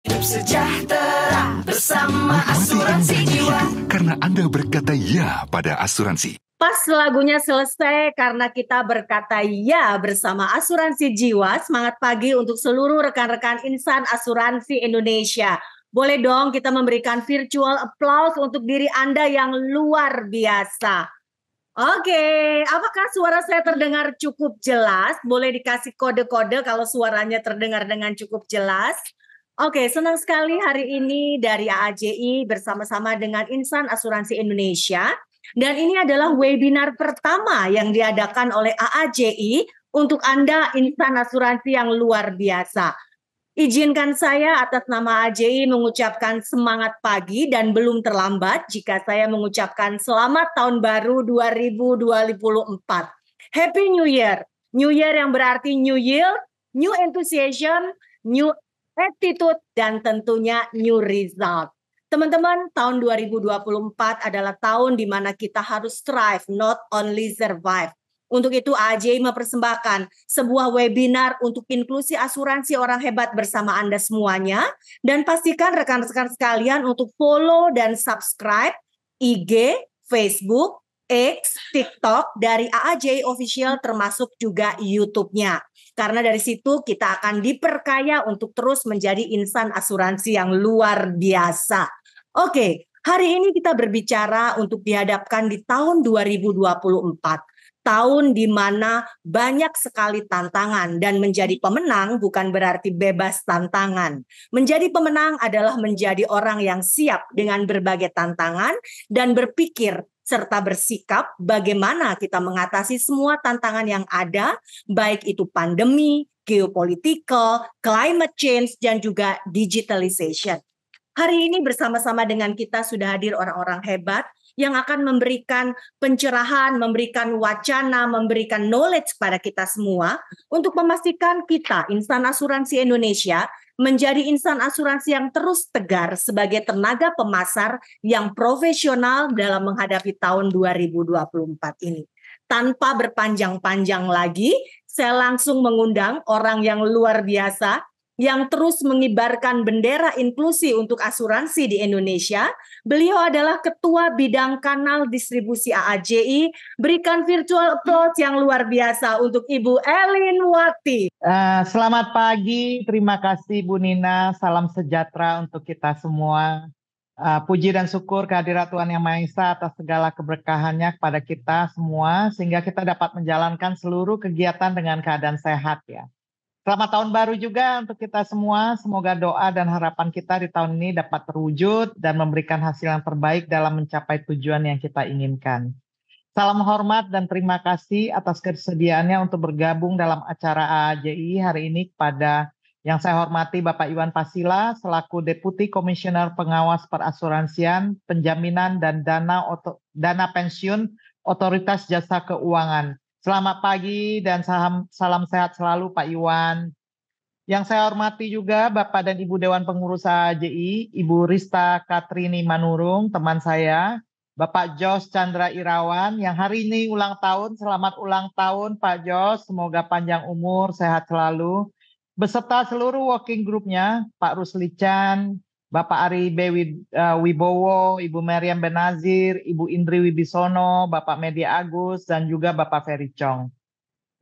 Hidup sejahtera bersama asuransi jiwa. Karena Anda berkata ya pada asuransi. Pas lagunya selesai karena kita berkata ya bersama asuransi jiwa. Semangat pagi untuk seluruh rekan-rekan insan asuransi Indonesia. Boleh dong kita memberikan virtual applause untuk diri Anda yang luar biasa. Oke, apakah suara saya terdengar cukup jelas? Boleh dikasih kode-kode kalau suaranya terdengar dengan cukup jelas. Oke, senang sekali hari ini dari AAJI bersama-sama dengan Insan Asuransi Indonesia. Dan ini adalah webinar pertama yang diadakan oleh AAJI untuk Anda insan asuransi yang luar biasa. Izinkan saya atas nama AJI mengucapkan semangat pagi dan belum terlambat jika saya mengucapkan selamat tahun baru 2024. Happy New Year. New Year yang berarti new year, new enthusiasm, new attitude, dan tentunya new result. Teman-teman, tahun 2024 adalah tahun di mana kita harus strive, not only survive. Untuk itu AAJI mempersembahkan sebuah webinar untuk inklusi asuransi orang hebat bersama Anda semuanya. Dan pastikan rekan-rekan sekalian untuk follow dan subscribe IG, Facebook, X, TikTok dari AAJI Official termasuk juga YouTube-nya. Karena dari situ kita akan diperkaya untuk terus menjadi insan asuransi yang luar biasa. Oke, hari ini kita berbicara untuk dihadapkan di tahun 2024. Tahun di mana banyak sekali tantangan dan menjadi pemenang bukan berarti bebas tantangan. Menjadi pemenang adalah menjadi orang yang siap dengan berbagai tantangan dan berpikir serta bersikap bagaimana kita mengatasi semua tantangan yang ada, baik itu pandemi, geopolitical, climate change, dan juga digitalization. Hari ini bersama-sama dengan kita sudah hadir orang-orang hebat yang akan memberikan pencerahan, memberikan wacana, memberikan knowledge kepada kita semua untuk memastikan kita, insan asuransi Indonesia, menjadi insan asuransi yang terus tegar sebagai tenaga pemasar yang profesional dalam menghadapi tahun 2024 ini. Tanpa berpanjang-panjang lagi, saya langsung mengundang orang yang luar biasa, yang terus mengibarkan bendera inklusi untuk asuransi di Indonesia. Beliau adalah Ketua Bidang Kanal Distribusi AAJI. Berikan virtual applause yang luar biasa untuk Ibu Elin Wati. Selamat pagi, terima kasih Bu Nina, salam sejahtera untuk kita semua. Puji dan syukur kehadirat Tuhan Yang Maha Esa atas segala keberkahannya kepada kita semua, sehingga kita dapat menjalankan seluruh kegiatan dengan keadaan sehat ya. Selamat tahun baru juga untuk kita semua. Semoga doa dan harapan kita di tahun ini dapat terwujud dan memberikan hasil yang terbaik dalam mencapai tujuan yang kita inginkan. Salam hormat dan terima kasih atas kesediaannya untuk bergabung dalam acara AAJI hari ini kepada yang saya hormati Bapak Iwan Pasila selaku Deputi Komisioner Pengawas Perasuransian, Penjaminan dan Dana Pensiun Otoritas Jasa Keuangan. Selamat pagi dan salam sehat selalu Pak Iwan. Yang saya hormati juga Bapak dan Ibu Dewan Pengurus AAJI, Ibu Rista Katrini Manurung, teman saya, Bapak Jos Chandra Irawan, yang hari ini ulang tahun. Selamat ulang tahun Pak Jos, semoga panjang umur, sehat selalu. Beserta seluruh working groupnya, Pak Rusli Chan, Bapak Ari B. Wibowo, Ibu Meriam Benazir, Ibu Indri Wibisono, Bapak Media Agus, dan juga Bapak Ferry Chong.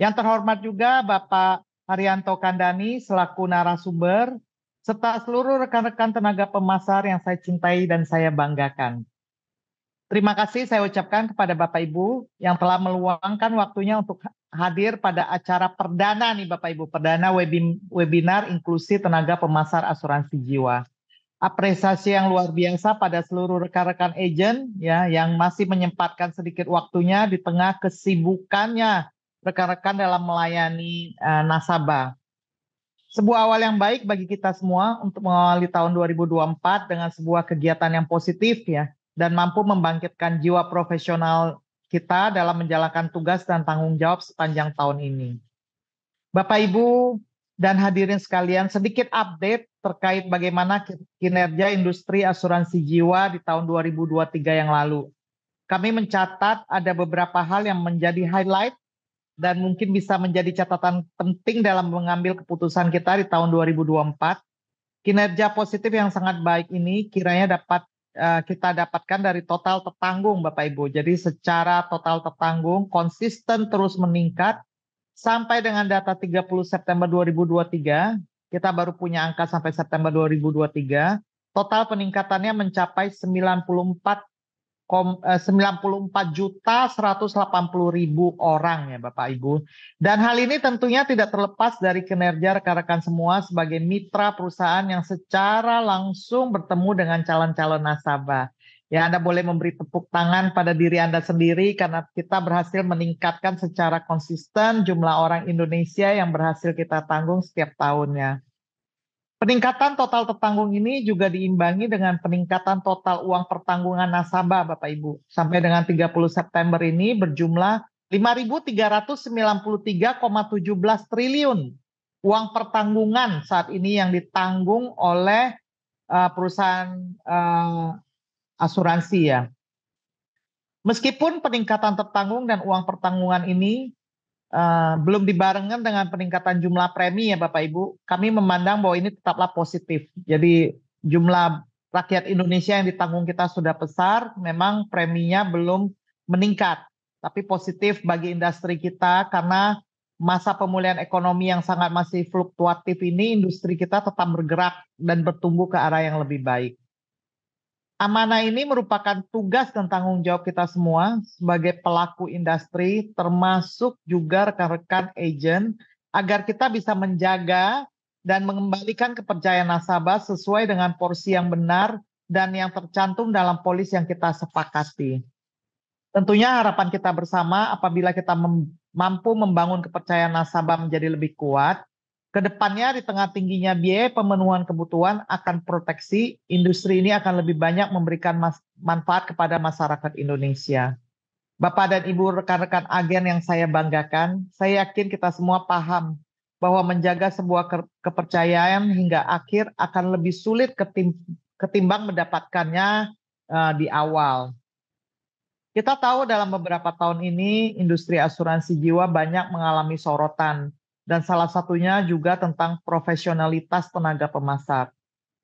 Yang terhormat juga Bapak Haryanto Kandani selaku narasumber, serta seluruh rekan-rekan tenaga pemasar yang saya cintai dan saya banggakan. Terima kasih saya ucapkan kepada Bapak Ibu yang telah meluangkan waktunya untuk hadir pada acara perdana nih Bapak Ibu, perdana webinar inklusi tenaga pemasar asuransi jiwa. Apresiasi yang luar biasa pada seluruh rekan-rekan agent ya yang masih menyempatkan sedikit waktunya di tengah kesibukannya rekan-rekan dalam melayani nasabah. Sebuah awal yang baik bagi kita semua untuk mengawali tahun 2024 dengan sebuah kegiatan yang positif ya dan mampu membangkitkan jiwa profesional kita dalam menjalankan tugas dan tanggung jawab sepanjang tahun ini. Bapak Ibu dan hadirin sekalian, sedikit update terkait bagaimana kinerja industri asuransi jiwa di tahun 2023 yang lalu. Kami mencatat ada beberapa hal yang menjadi highlight dan mungkin bisa menjadi catatan penting dalam mengambil keputusan kita di tahun 2024. Kinerja positif yang sangat baik ini kiranya dapat kita dapatkan dari total tertanggung Bapak Ibu. Jadi secara total tertanggung konsisten terus meningkat sampai dengan data 30 September 2023, kita baru punya angka sampai September 2023, total peningkatannya mencapai 94.180.000 orang ya Bapak Ibu. Dan hal ini tentunya tidak terlepas dari kinerja rekan-rekan semua sebagai mitra perusahaan yang secara langsung bertemu dengan calon-calon nasabah. Ya, Anda boleh memberi tepuk tangan pada diri Anda sendiri karena kita berhasil meningkatkan secara konsisten jumlah orang Indonesia yang berhasil kita tanggung setiap tahunnya. Peningkatan total tertanggung ini juga diimbangi dengan peningkatan total uang pertanggungan nasabah Bapak Ibu. Sampai dengan 30 September ini berjumlah 5.393,17 triliun uang pertanggungan saat ini yang ditanggung oleh perusahaan asuransi ya. Meskipun peningkatan tertanggung dan uang pertanggungan ini belum dibarengan dengan peningkatan jumlah premi ya Bapak Ibu, kami memandang bahwa ini tetaplah positif. Jadi jumlah rakyat Indonesia yang ditanggung kita sudah besar, memang preminya belum meningkat. Tapi positif bagi industri kita karena masa pemulihan ekonomi yang sangat masih fluktuatif ini, industri kita tetap bergerak dan bertumbuh ke arah yang lebih baik. Amanah ini merupakan tugas dan tanggung jawab kita semua sebagai pelaku industri, termasuk juga rekan-rekan agent, agar kita bisa menjaga dan mengembalikan kepercayaan nasabah sesuai dengan porsi yang benar dan yang tercantum dalam polis yang kita sepakati. Tentunya harapan kita bersama apabila kita mampu membangun kepercayaan nasabah menjadi lebih kuat, kedepannya di tengah tingginya biaya pemenuhan kebutuhan akan proteksi, industri ini akan lebih banyak memberikan manfaat kepada masyarakat Indonesia. Bapak dan Ibu rekan-rekan agen yang saya banggakan, saya yakin kita semua paham bahwa menjaga sebuah kepercayaan hingga akhir akan lebih sulit ketimbang mendapatkannya di awal. Kita tahu dalam beberapa tahun ini industri asuransi jiwa banyak mengalami sorotan, dan salah satunya juga tentang profesionalitas tenaga pemasar.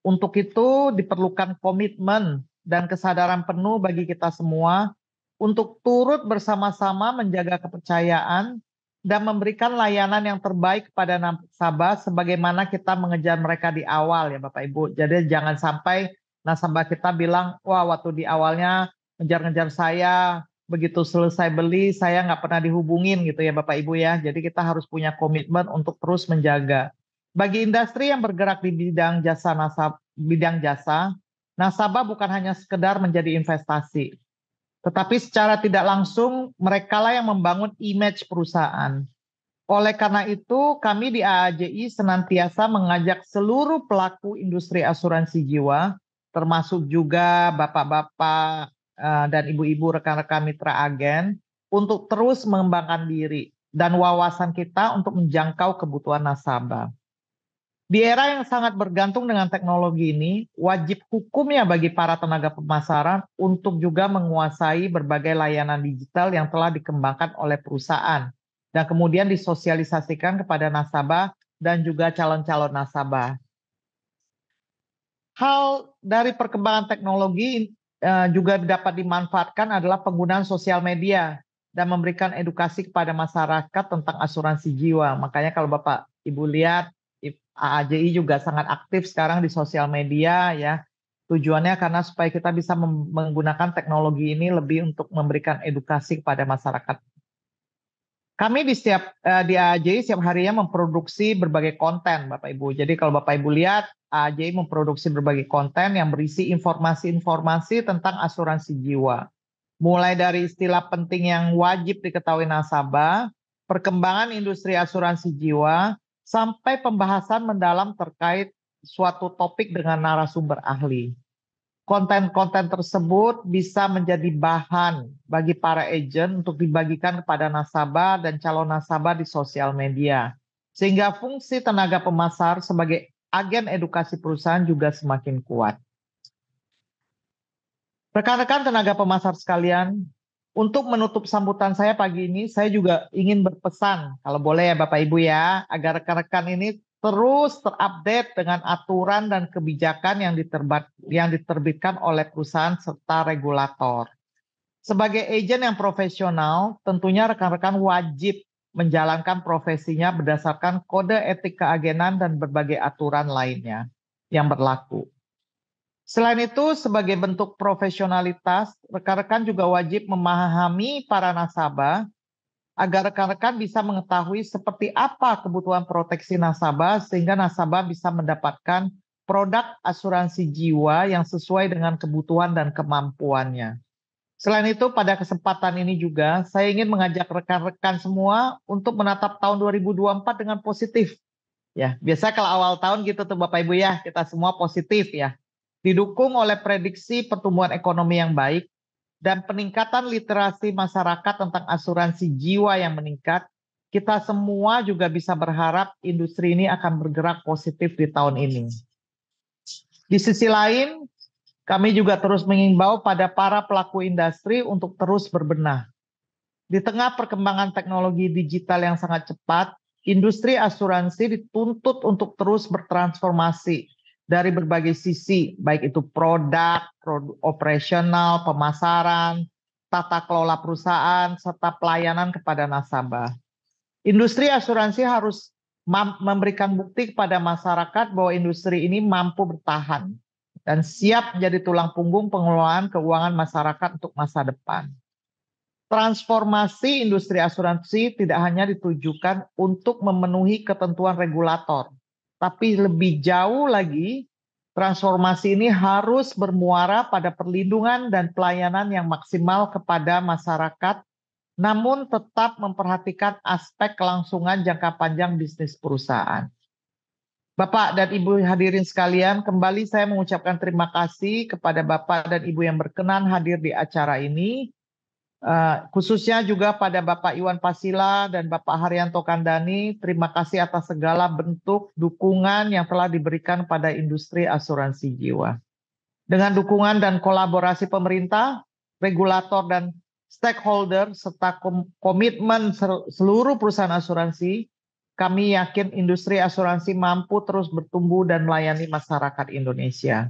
Untuk itu diperlukan komitmen dan kesadaran penuh bagi kita semua untuk turut bersama-sama menjaga kepercayaan dan memberikan layanan yang terbaik kepada nasabah sebagaimana kita mengejar mereka di awal ya Bapak Ibu. Jadi jangan sampai nasabah kita bilang, wah waktu di awalnya ngejar-ngejar saya, begitu selesai beli saya nggak pernah dihubungin gitu ya Bapak Ibu ya. Jadi kita harus punya komitmen untuk terus menjaga. Bagi industri yang bergerak di bidang jasa, nasabah bukan hanya sekedar menjadi investasi, tetapi secara tidak langsung mereka lah yang membangun image perusahaan. Oleh karena itu kami di AAJI senantiasa mengajak seluruh pelaku industri asuransi jiwa, termasuk juga bapak-bapak dan ibu-ibu rekan-rekan mitra agen untuk terus mengembangkan diri dan wawasan kita untuk menjangkau kebutuhan nasabah. Di era yang sangat bergantung dengan teknologi ini, wajib hukumnya bagi para tenaga pemasaran untuk juga menguasai berbagai layanan digital yang telah dikembangkan oleh perusahaan dan kemudian disosialisasikan kepada nasabah dan juga calon-calon nasabah. Hal dari perkembangan teknologi juga dapat dimanfaatkan adalah penggunaan sosial media dan memberikan edukasi kepada masyarakat tentang asuransi jiwa. Makanya kalau Bapak Ibu lihat, AAJI juga sangat aktif sekarang di sosial media ya. Tujuannya karena supaya kita bisa menggunakan teknologi ini lebih untuk memberikan edukasi kepada masyarakat. Kami di AAJI setiap harinya memproduksi berbagai konten Bapak Ibu. Jadi kalau Bapak Ibu lihat, AAJI memproduksi berbagai konten yang berisi informasi-informasi tentang asuransi jiwa. Mulai dari istilah penting yang wajib diketahui nasabah, perkembangan industri asuransi jiwa, sampai pembahasan mendalam terkait suatu topik dengan narasumber ahli. Konten-konten tersebut bisa menjadi bahan bagi para agen untuk dibagikan kepada nasabah dan calon nasabah di sosial media. Sehingga fungsi tenaga pemasar sebagai agen edukasi perusahaan juga semakin kuat. Rekan-rekan tenaga pemasar sekalian, untuk menutup sambutan saya pagi ini, saya juga ingin berpesan, kalau boleh ya Bapak Ibu ya, agar rekan-rekan ini terus terupdate dengan aturan dan kebijakan yang diterbitkan oleh perusahaan serta regulator. Sebagai agen yang profesional, tentunya rekan-rekan wajib menjalankan profesinya berdasarkan kode etik keagenan dan berbagai aturan lainnya yang berlaku. Selain itu, sebagai bentuk profesionalitas, rekan-rekan juga wajib memahami para nasabah agar rekan-rekan bisa mengetahui seperti apa kebutuhan proteksi nasabah sehingga nasabah bisa mendapatkan produk asuransi jiwa yang sesuai dengan kebutuhan dan kemampuannya. Selain itu, pada kesempatan ini juga saya ingin mengajak rekan-rekan semua untuk menatap tahun 2024 dengan positif. Ya, biasa kalau awal tahun gitu tuh Bapak Ibu ya, kita semua positif ya. Didukung oleh prediksi pertumbuhan ekonomi yang baik dan peningkatan literasi masyarakat tentang asuransi jiwa yang meningkat, kita semua juga bisa berharap industri ini akan bergerak positif di tahun ini. Di sisi lain, kami juga terus mengimbau pada para pelaku industri untuk terus berbenah. Di tengah perkembangan teknologi digital yang sangat cepat, industri asuransi dituntut untuk terus bertransformasi dari berbagai sisi, baik itu produk operasional, pemasaran, tata kelola perusahaan, serta pelayanan kepada nasabah. Industri asuransi harus memberikan bukti kepada masyarakat bahwa industri ini mampu bertahan dan siap menjadi tulang punggung pengelolaan keuangan masyarakat untuk masa depan. Transformasi industri asuransi tidak hanya ditujukan untuk memenuhi ketentuan regulator, tapi lebih jauh lagi, transformasi ini harus bermuara pada perlindungan dan pelayanan yang maksimal kepada masyarakat, namun tetap memperhatikan aspek kelangsungan jangka panjang bisnis perusahaan. Bapak dan Ibu hadirin sekalian, kembali saya mengucapkan terima kasih kepada Bapak dan Ibu yang berkenan hadir di acara ini. Khususnya juga pada Bapak Iwan Pasila dan Bapak Haryanto Kandani, terima kasih atas segala bentuk dukungan yang telah diberikan pada industri asuransi jiwa. Dengan dukungan dan kolaborasi pemerintah, regulator dan stakeholder, serta komitmen seluruh perusahaan asuransi, kami yakin industri asuransi mampu terus bertumbuh dan melayani masyarakat Indonesia.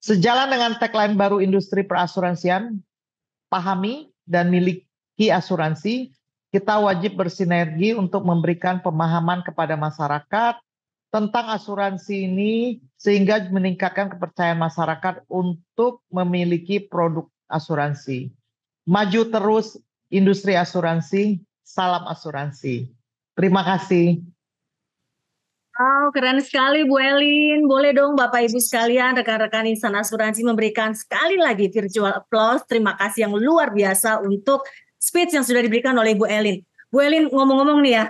Sejalan dengan tagline baru industri perasuransian, pahami dan miliki asuransi, kita wajib bersinergi untuk memberikan pemahaman kepada masyarakat tentang asuransi ini sehingga meningkatkan kepercayaan masyarakat untuk memiliki produk asuransi. Maju terus industri asuransi, salam asuransi. Terima kasih. Oh, keren sekali Bu Elin. Boleh dong Bapak Ibu sekalian, rekan-rekan insan asuransi memberikan sekali lagi virtual applause. Terima kasih yang luar biasa untuk speech yang sudah diberikan oleh Bu Elin. Bu Elin, ngomong-ngomong nih ya,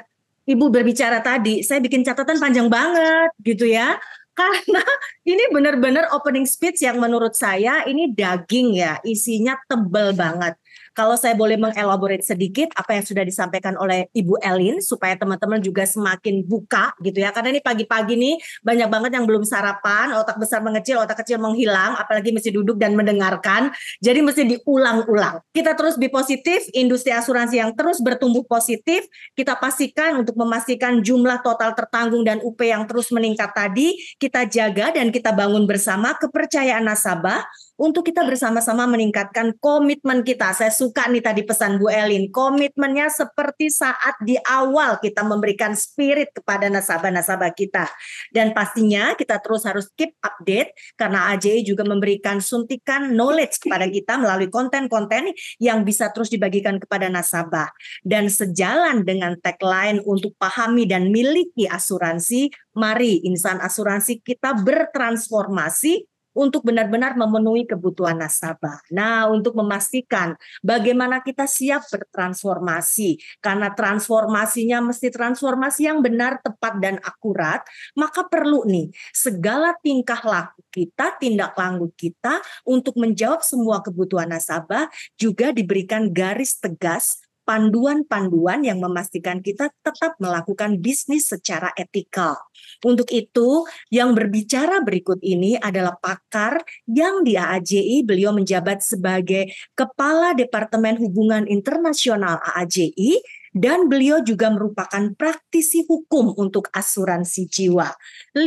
Ibu berbicara tadi, saya bikin catatan panjang banget gitu ya. Karena ini benar-benar opening speech yang menurut saya ini daging ya, isinya tebal banget. Kalau saya boleh mengelaborate sedikit apa yang sudah disampaikan oleh Ibu Elin supaya teman-teman juga semakin buka gitu ya. Karena ini pagi-pagi nih banyak banget yang belum sarapan, otak besar mengecil, otak kecil menghilang, apalagi mesti duduk dan mendengarkan. Jadi mesti diulang-ulang. Kita terus be positif, industri asuransi yang terus bertumbuh positif, kita pastikan untuk memastikan jumlah total tertanggung dan UP yang terus meningkat tadi, kita jaga dan kita bangun bersama kepercayaan nasabah untuk kita bersama-sama meningkatkan komitmen kita. Saya suka nih tadi pesan Bu Elin, komitmennya seperti saat di awal kita memberikan spirit kepada nasabah-nasabah kita. Dan pastinya kita terus harus keep update karena AJI juga memberikan suntikan knowledge kepada kita melalui konten-konten yang bisa terus dibagikan kepada nasabah. Dan sejalan dengan tagline untuk pahami dan miliki asuransi, mari insan asuransi kita bertransformasi untuk benar-benar memenuhi kebutuhan nasabah. Nah, untuk memastikan bagaimana kita siap bertransformasi, karena transformasinya mesti transformasi yang benar, tepat, dan akurat, maka perlu nih segala tingkah laku kita, tindak lanjut kita untuk menjawab semua kebutuhan nasabah juga diberikan garis tegas, panduan-panduan yang memastikan kita tetap melakukan bisnis secara etikal. Untuk itu, yang berbicara berikut ini adalah pakar yang di AAJI, beliau menjabat sebagai Kepala Departemen Hubungan Internasional AAJI, dan beliau juga merupakan praktisi hukum untuk asuransi jiwa. 40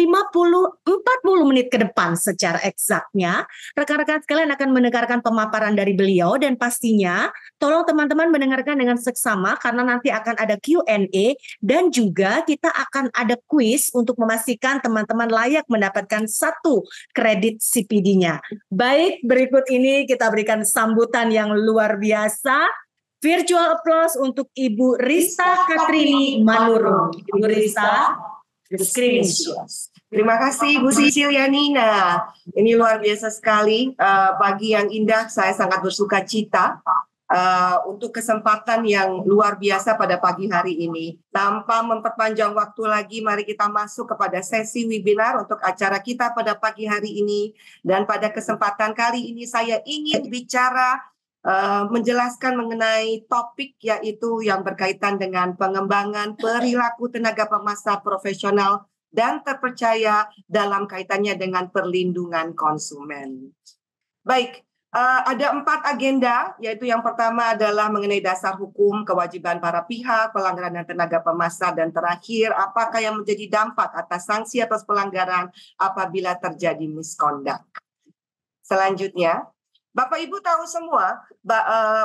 menit ke depan secara eksaknya, rekan-rekan sekalian akan mendengarkan pemaparan dari beliau, dan pastinya tolong teman-teman mendengarkan dengan seksama karena nanti akan ada Q&A dan juga kita akan ada kuis untuk memastikan teman-teman layak mendapatkan 1 kredit CPD-nya. Baik, berikut ini kita berikan sambutan yang luar biasa. Virtual applause untuk Ibu Rista Katrini Manurung. Ibu Rista, the screen is yours. Terima kasih Bu Siciliani. Nah, ini luar biasa sekali. Pagi yang indah, saya sangat bersuka cita untuk kesempatan yang luar biasa pada pagi hari ini. Tanpa memperpanjang waktu lagi, mari kita masuk kepada sesi webinar untuk acara kita pada pagi hari ini. Dan pada kesempatan kali ini saya ingin bicara menjelaskan mengenai topik yaitu yang berkaitan dengan pengembangan perilaku tenaga pemasar profesional dan terpercaya dalam kaitannya dengan perlindungan konsumen. Baik, ada 4 agenda, yaitu yang pertama adalah mengenai dasar hukum, kewajiban para pihak, pelanggaran dan tenaga pemasar, dan terakhir, apakah yang menjadi dampak atas sanksi atas pelanggaran apabila terjadi misconduct. Selanjutnya, Bapak Ibu tahu semua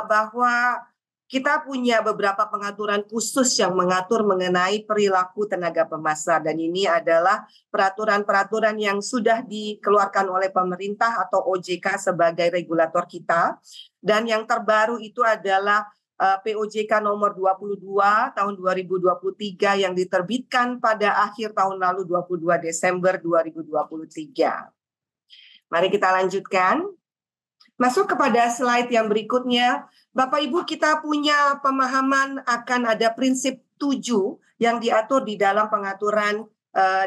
bahwa kita punya beberapa pengaturan khusus yang mengatur mengenai perilaku tenaga pemasar, dan ini adalah peraturan-peraturan yang sudah dikeluarkan oleh pemerintah atau OJK sebagai regulator kita. Dan yang terbaru itu adalah POJK nomor 22 tahun 2023 yang diterbitkan pada akhir tahun lalu 22 Desember 2023. Mari kita lanjutkan. Masuk kepada slide yang berikutnya. Bapak Ibu, kita punya pemahaman akan ada prinsip 7 yang diatur di dalam pengaturan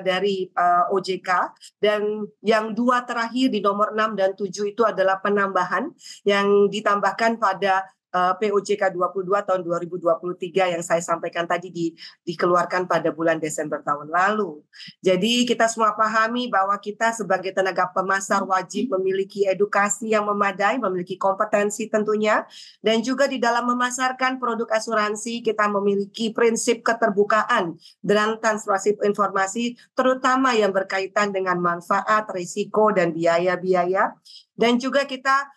dari OJK, dan yang 2 terakhir di nomor 6 dan 7 itu adalah penambahan yang ditambahkan pada POJK 22 tahun 2023 yang saya sampaikan tadi dikeluarkan pada bulan Desember tahun lalu. Jadi kita semua pahami bahwa kita sebagai tenaga pemasar wajib memiliki edukasi yang memadai, memiliki kompetensi tentunya, dan juga di dalam memasarkan produk asuransi kita memiliki prinsip keterbukaan dan transparansi informasi, terutama yang berkaitan dengan manfaat, risiko, dan biaya-biaya. Dan juga kita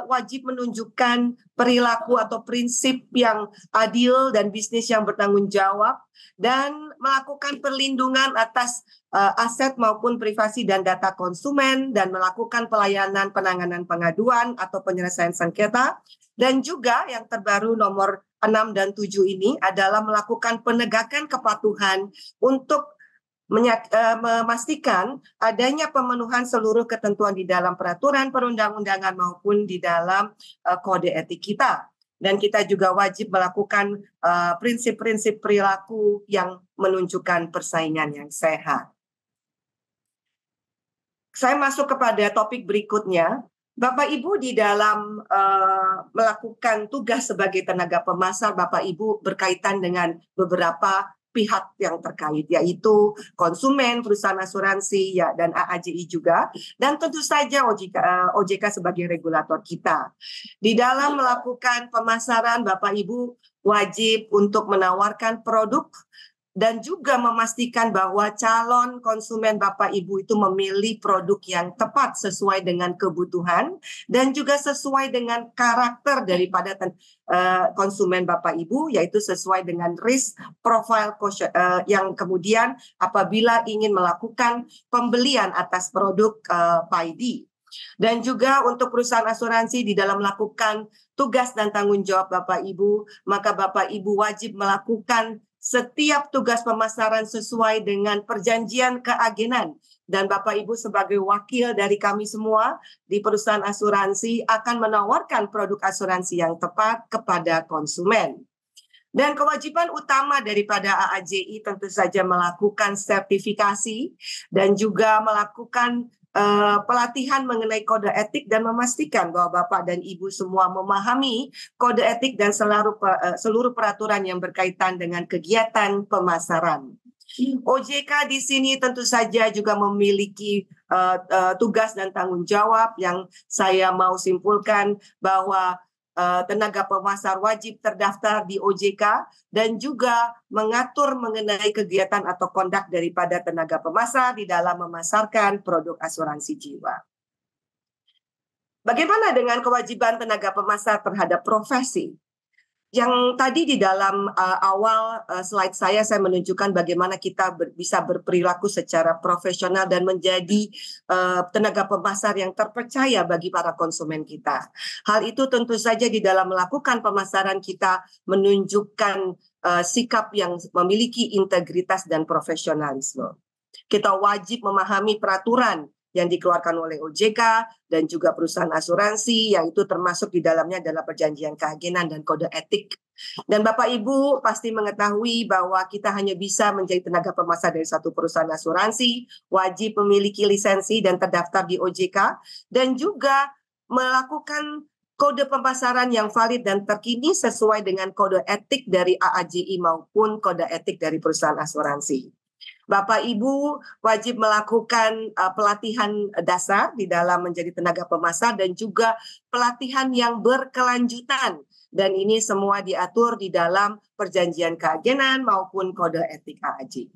wajib menunjukkan perilaku atau prinsip yang adil dan bisnis yang bertanggung jawab, dan melakukan perlindungan atas aset maupun privasi dan data konsumen, dan melakukan pelayanan penanganan pengaduan atau penyelesaian sengketa. Dan juga yang terbaru nomor 6 dan 7 ini adalah melakukan penegakan kepatuhan untuk memastikan adanya pemenuhan seluruh ketentuan di dalam peraturan perundang-undangan maupun di dalam kode etik kita. Dan kita juga wajib melakukan prinsip-prinsip perilaku yang menunjukkan persaingan yang sehat. Saya masuk kepada topik berikutnya. Bapak Ibu, di dalam melakukan tugas sebagai tenaga pemasar, Bapak Ibu berkaitan dengan beberapa pihak yang terkait, yaitu konsumen, perusahaan asuransi, ya, dan AAJI juga, dan tentu saja OJK sebagai regulator kita. Di dalam melakukan pemasaran, Bapak Ibu wajib untuk menawarkan produk dan juga memastikan bahwa calon konsumen Bapak Ibu itu memilih produk yang tepat sesuai dengan kebutuhan dan juga sesuai dengan karakter daripada konsumen Bapak Ibu, yaitu sesuai dengan risk profile yang kemudian apabila ingin melakukan pembelian atas produk PAID. Dan juga untuk perusahaan asuransi di dalam melakukan tugas dan tanggung jawab Bapak Ibu, maka Bapak Ibu wajib melakukan setiap tugas pemasaran sesuai dengan perjanjian keagenan. Dan Bapak Ibu sebagai wakil dari kami semua di perusahaan asuransi akan menawarkan produk asuransi yang tepat kepada konsumen. Dan kewajiban utama daripada AAJI tentu saja melakukan sertifikasi dan juga melakukan pelatihan mengenai kode etik dan memastikan bahwa Bapak dan Ibu semua memahami kode etik dan seluruh peraturan yang berkaitan dengan kegiatan pemasaran. OJK di sini tentu saja juga memiliki tugas dan tanggung jawab yang saya mau simpulkan bahwa tenaga pemasar wajib terdaftar di OJK dan juga mengatur mengenai kegiatan atau kondak daripada tenaga pemasar di dalam memasarkan produk asuransi jiwa. Bagaimana dengan kewajiban tenaga pemasar terhadap profesi? Yang tadi di dalam awal slide saya menunjukkan bagaimana kita bisa berperilaku secara profesional dan menjadi tenaga pemasar yang terpercaya bagi para konsumen kita. Hal itu tentu saja di dalam melakukan pemasaran kita menunjukkan sikap yang memiliki integritas dan profesionalisme. Kita wajib memahami peraturan yang dikeluarkan oleh OJK dan juga perusahaan asuransi, yang itu termasuk di dalamnya adalah perjanjian keagenan dan kode etik. Dan Bapak Ibu pasti mengetahui bahwa kita hanya bisa menjadi tenaga pemasar dari satu perusahaan asuransi, wajib memiliki lisensi dan terdaftar di OJK, dan juga melakukan kode pemasaran yang valid dan terkini sesuai dengan kode etik dari AAJI maupun kode etik dari perusahaan asuransi. Bapak Ibu wajib melakukan pelatihan dasar di dalam menjadi tenaga pemasar dan juga pelatihan yang berkelanjutan. Dan ini semua diatur di dalam perjanjian keagenan maupun kode etik AAJI.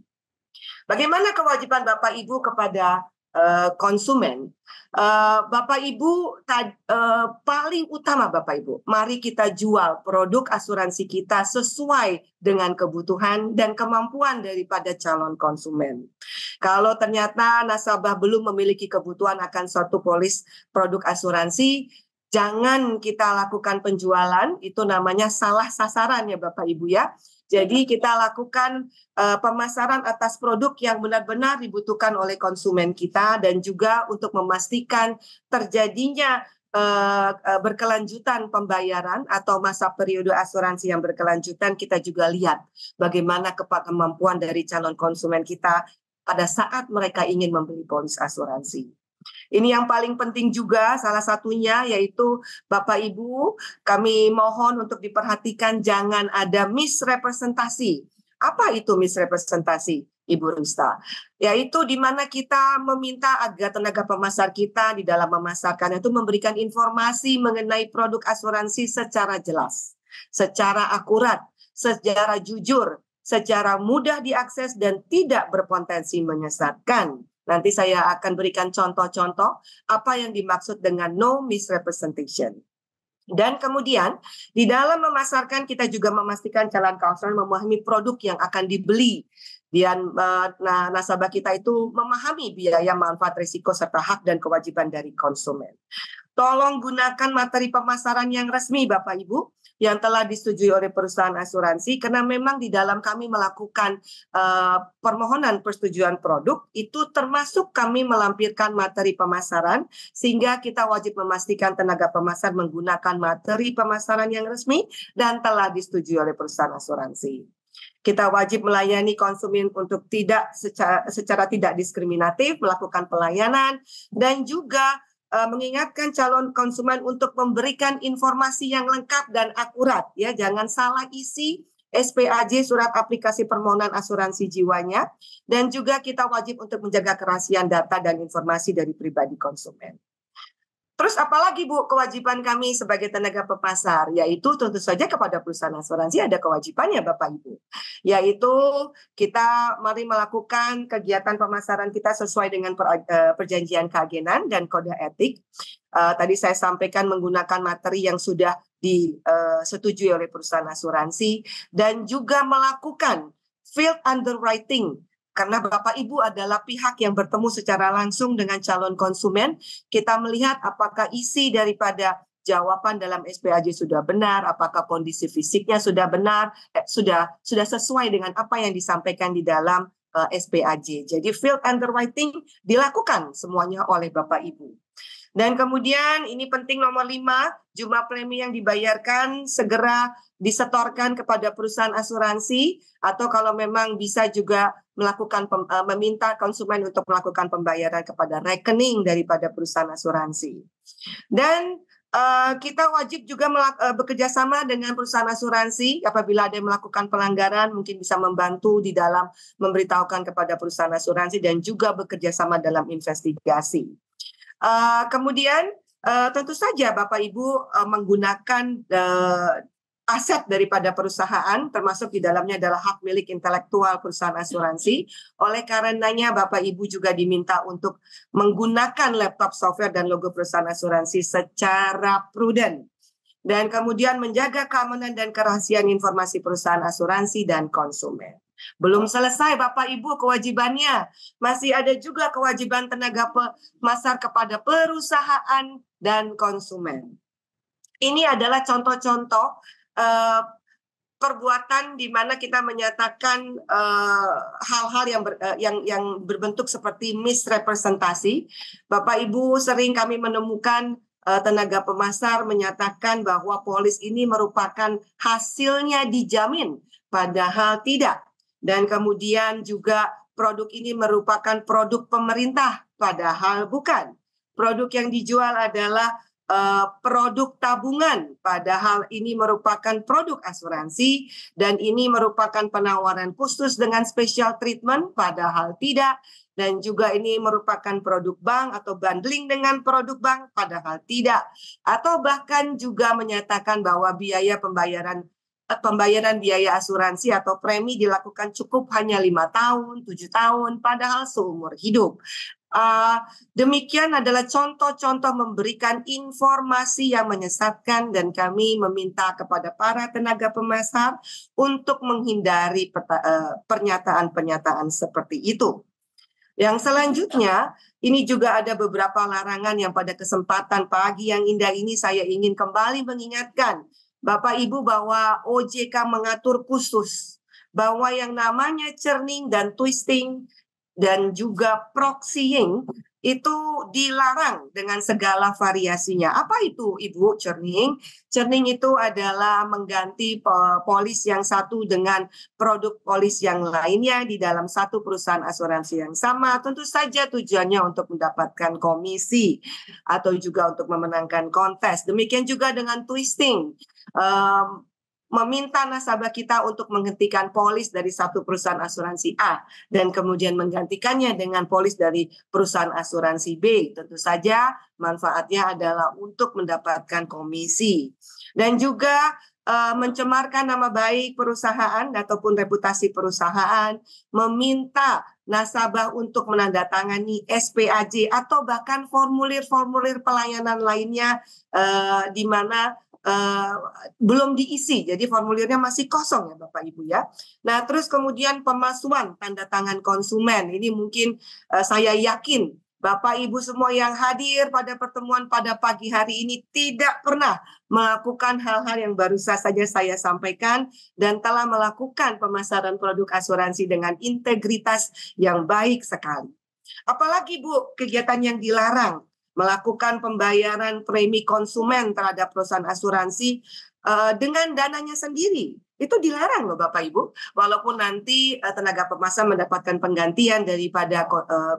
Bagaimana kewajiban Bapak Ibu kepada konsumen? Bapak Ibu, paling utama Bapak Ibu, mari kita jual produk asuransi kita sesuai dengan kebutuhan dan kemampuan daripada calon konsumen. Kalau ternyata nasabah belum memiliki kebutuhan akan suatu polis produk asuransi, jangan kita lakukan penjualan, itu namanya salah sasaran ya Bapak Ibu ya. Jadi kita lakukan pemasaran atas produk yang benar-benar dibutuhkan oleh konsumen kita dan juga untuk memastikan terjadinya berkelanjutan pembayaran atau masa periode asuransi yang berkelanjutan. Kita juga lihat bagaimana kemampuan dari calon konsumen kita pada saat mereka ingin membeli polis asuransi. Ini yang paling penting juga, salah satunya yaitu Bapak Ibu, kami mohon untuk diperhatikan jangan ada misrepresentasi. Apa itu misrepresentasi, Ibu Rista? Yaitu di mana kita meminta agar tenaga pemasar kita di dalam memasarkan itu memberikan informasi mengenai produk asuransi secara jelas, secara akurat, secara jujur, secara mudah diakses dan tidak berpotensi menyesatkan. Nanti saya akan berikan contoh-contoh apa yang dimaksud dengan no misrepresentation. Dan kemudian di dalam memasarkan kita juga memastikan calon konsumen memahami produk yang akan dibeli. Dan nasabah kita itu memahami biaya, manfaat, risiko, serta hak dan kewajiban dari konsumen. Tolong gunakan materi pemasaran yang resmi Bapak Ibu yang telah disetujui oleh perusahaan asuransi, karena memang di dalam kami melakukan permohonan persetujuan produk itu termasuk kami melampirkan materi pemasaran, sehingga kita wajib memastikan tenaga pemasar menggunakan materi pemasaran yang resmi dan telah disetujui oleh perusahaan asuransi. Kita wajib melayani konsumen untuk tidak secara tidak diskriminatif, melakukan pelayanan dan juga mengingatkan calon konsumen untuk memberikan informasi yang lengkap dan akurat ya, jangan salah isi SPAJ surat aplikasi permohonan asuransi jiwanya, dan juga kita wajib untuk menjaga kerahasiaan data dan informasi dari pribadi konsumen. Terus apalagi Bu kewajiban kami sebagai tenaga pemasar, yaitu tentu saja kepada perusahaan asuransi ada kewajibannya Bapak Ibu, yaitu kita mari melakukan kegiatan pemasaran kita sesuai dengan perjanjian keagenan dan kode etik. Tadi saya sampaikan menggunakan materi yang sudah disetujui oleh perusahaan asuransi dan juga melakukan field underwriting. Karena Bapak Ibu adalah pihak yang bertemu secara langsung dengan calon konsumen, kita melihat apakah isi daripada jawaban dalam SPAJ sudah benar, apakah kondisi fisiknya sudah benar, sudah sesuai dengan apa yang disampaikan di dalam SPAJ. Jadi field underwriting dilakukan semuanya oleh Bapak Ibu. Dan kemudian ini penting nomor 5, jumlah premi yang dibayarkan segera disetorkan kepada perusahaan asuransi, atau kalau memang bisa juga melakukan meminta konsumen untuk melakukan pembayaran kepada rekening daripada perusahaan asuransi. Dan kita wajib juga bekerja sama dengan perusahaan asuransi apabila ada yang melakukan pelanggaran, mungkin bisa membantu di dalam memberitahukan kepada perusahaan asuransi dan juga bekerja sama dalam investigasi. Kemudian Tentu saja Bapak Ibu menggunakan aset daripada perusahaan, termasuk di dalamnya adalah hak milik intelektual perusahaan asuransi. Oleh karenanya Bapak Ibu juga diminta untuk menggunakan laptop software dan logo perusahaan asuransi secara prudent. Dan kemudian menjaga keamanan dan kerahasiaan informasi perusahaan asuransi dan konsumen. Belum selesai Bapak Ibu kewajibannya, masih ada juga kewajiban tenaga pemasar kepada perusahaan dan konsumen. Ini adalah contoh-contoh perbuatan di mana kita menyatakan hal-hal yang berbentuk seperti misrepresentasi. Bapak Ibu, sering kami menemukan tenaga pemasar menyatakan bahwa polis ini merupakan hasilnya dijamin, padahal tidak. Dan kemudian juga produk ini merupakan produk pemerintah, padahal bukan. Produk yang dijual adalah produk tabungan, padahal ini merupakan produk asuransi, dan ini merupakan penawaran khusus dengan special treatment, padahal tidak. Dan juga ini merupakan produk bank atau bundling dengan produk bank, padahal tidak. Atau bahkan juga menyatakan bahwa pembayaran biaya asuransi atau premi dilakukan cukup hanya 5 tahun, 7 tahun, padahal seumur hidup. Demikian adalah contoh-contoh memberikan informasi yang menyesatkan, dan kami meminta kepada para tenaga pemasar untuk menghindari pernyataan-pernyataan seperti itu. Yang selanjutnya, ini juga ada beberapa larangan yang pada kesempatan pagi yang indah ini saya ingin kembali mengingatkan Bapak Ibu bahwa OJK mengatur khusus bahwa yang namanya churning dan twisting dan juga proxying itu dilarang dengan segala variasinya. Apa itu Ibu churning? Churning itu adalah mengganti polis yang satu dengan produk polis yang lainnya di dalam satu perusahaan asuransi yang sama. Tentu saja tujuannya untuk mendapatkan komisi atau juga untuk memenangkan kontes. Demikian juga dengan twisting. Meminta nasabah kita untuk menghentikan polis dari satu perusahaan asuransi A dan kemudian menggantikannya dengan polis dari perusahaan asuransi B. Tentu saja manfaatnya adalah untuk mendapatkan komisi. Dan juga mencemarkan nama baik perusahaan ataupun reputasi perusahaan, meminta nasabah untuk menandatangani SPAJ atau bahkan formulir-formulir pelayanan lainnya di mana belum diisi, jadi formulirnya masih kosong ya Bapak Ibu ya. Nah terus kemudian pemalsuan tanda tangan konsumen, ini mungkin saya yakin Bapak Ibu semua yang hadir pada pertemuan pada pagi hari ini tidak pernah melakukan hal-hal yang baru saja saya sampaikan dan telah melakukan pemasaran produk asuransi dengan integritas yang baik sekali. Apalagi Bu, kegiatan yang dilarang, melakukan pembayaran premi konsumen terhadap perusahaan asuransi dengan dananya sendiri. Itu dilarang loh Bapak Ibu. Walaupun nanti tenaga pemasar mendapatkan penggantian daripada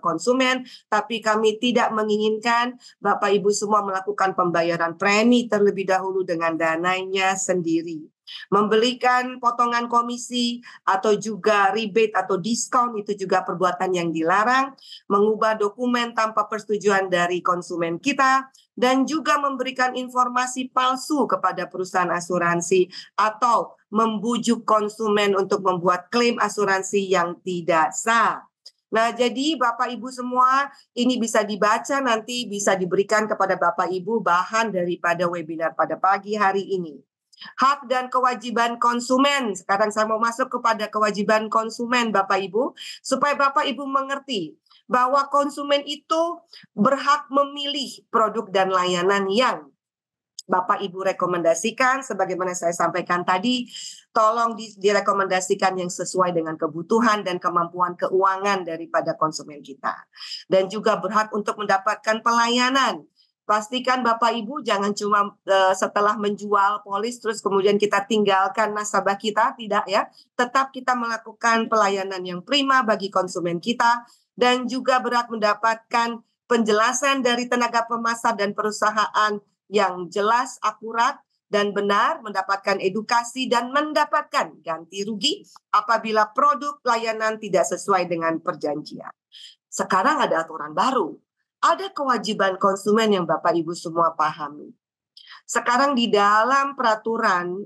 konsumen, tapi kami tidak menginginkan Bapak Ibu semua melakukan pembayaran premi terlebih dahulu dengan dananya sendiri. Memberikan potongan komisi atau juga rebate atau diskon itu juga perbuatan yang dilarang, mengubah dokumen tanpa persetujuan dari konsumen kita, dan juga memberikan informasi palsu kepada perusahaan asuransi atau membujuk konsumen untuk membuat klaim asuransi yang tidak sah. Nah, jadi Bapak Ibu semua, ini bisa dibaca nanti, bisa diberikan kepada Bapak Ibu bahan daripada webinar pada pagi hari ini. Hak dan kewajiban konsumen. Sekarang saya mau masuk kepada kewajiban konsumen Bapak Ibu, supaya Bapak Ibu mengerti bahwa konsumen itu berhak memilih produk dan layanan yang Bapak Ibu rekomendasikan. Sebagaimana saya sampaikan tadi, tolong direkomendasikan yang sesuai dengan kebutuhan dan kemampuan keuangan daripada konsumen kita. Dan juga berhak untuk mendapatkan pelayanan. Pastikan Bapak Ibu jangan cuma setelah menjual polis terus kemudian kita tinggalkan nasabah kita, tidak ya. Tetap kita melakukan pelayanan yang prima bagi konsumen kita dan juga berhak mendapatkan penjelasan dari tenaga pemasar dan perusahaan yang jelas, akurat dan benar, mendapatkan edukasi dan mendapatkan ganti rugi apabila produk layanan tidak sesuai dengan perjanjian. Sekarang ada aturan baru. ada kewajiban konsumen yang Bapak Ibu semua pahami. Sekarang di dalam peraturan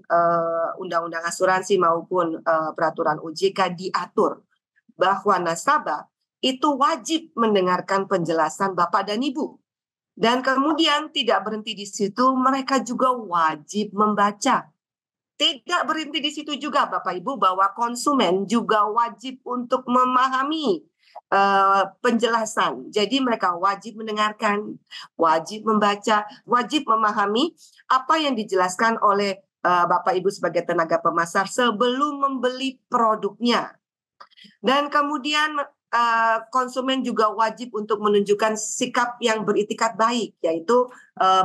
undang-undang asuransi maupun peraturan OJK diatur bahwa nasabah itu wajib mendengarkan penjelasan Bapak dan Ibu. Dan kemudian tidak berhenti di situ, mereka juga wajib membaca. Tidak berhenti di situ juga Bapak Ibu, bahwa konsumen juga wajib untuk memahami penjelasan. Jadi mereka wajib mendengarkan, wajib membaca, wajib memahami apa yang dijelaskan oleh Bapak Ibu sebagai tenaga pemasar sebelum membeli produknya. Dan kemudian konsumen juga wajib untuk menunjukkan sikap yang beritikat baik, yaitu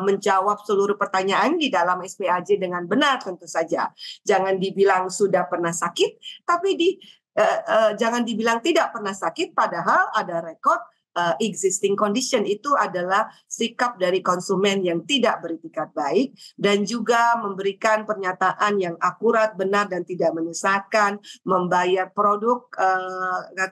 menjawab seluruh pertanyaan di dalam SPAJ dengan benar tentu saja. Jangan dibilang sudah pernah sakit, tapi jangan dibilang tidak pernah sakit, padahal ada rekod existing condition. Itu adalah sikap dari konsumen yang tidak beritikat baik dan juga memberikan pernyataan yang akurat, benar dan tidak menyesatkan, membayar produk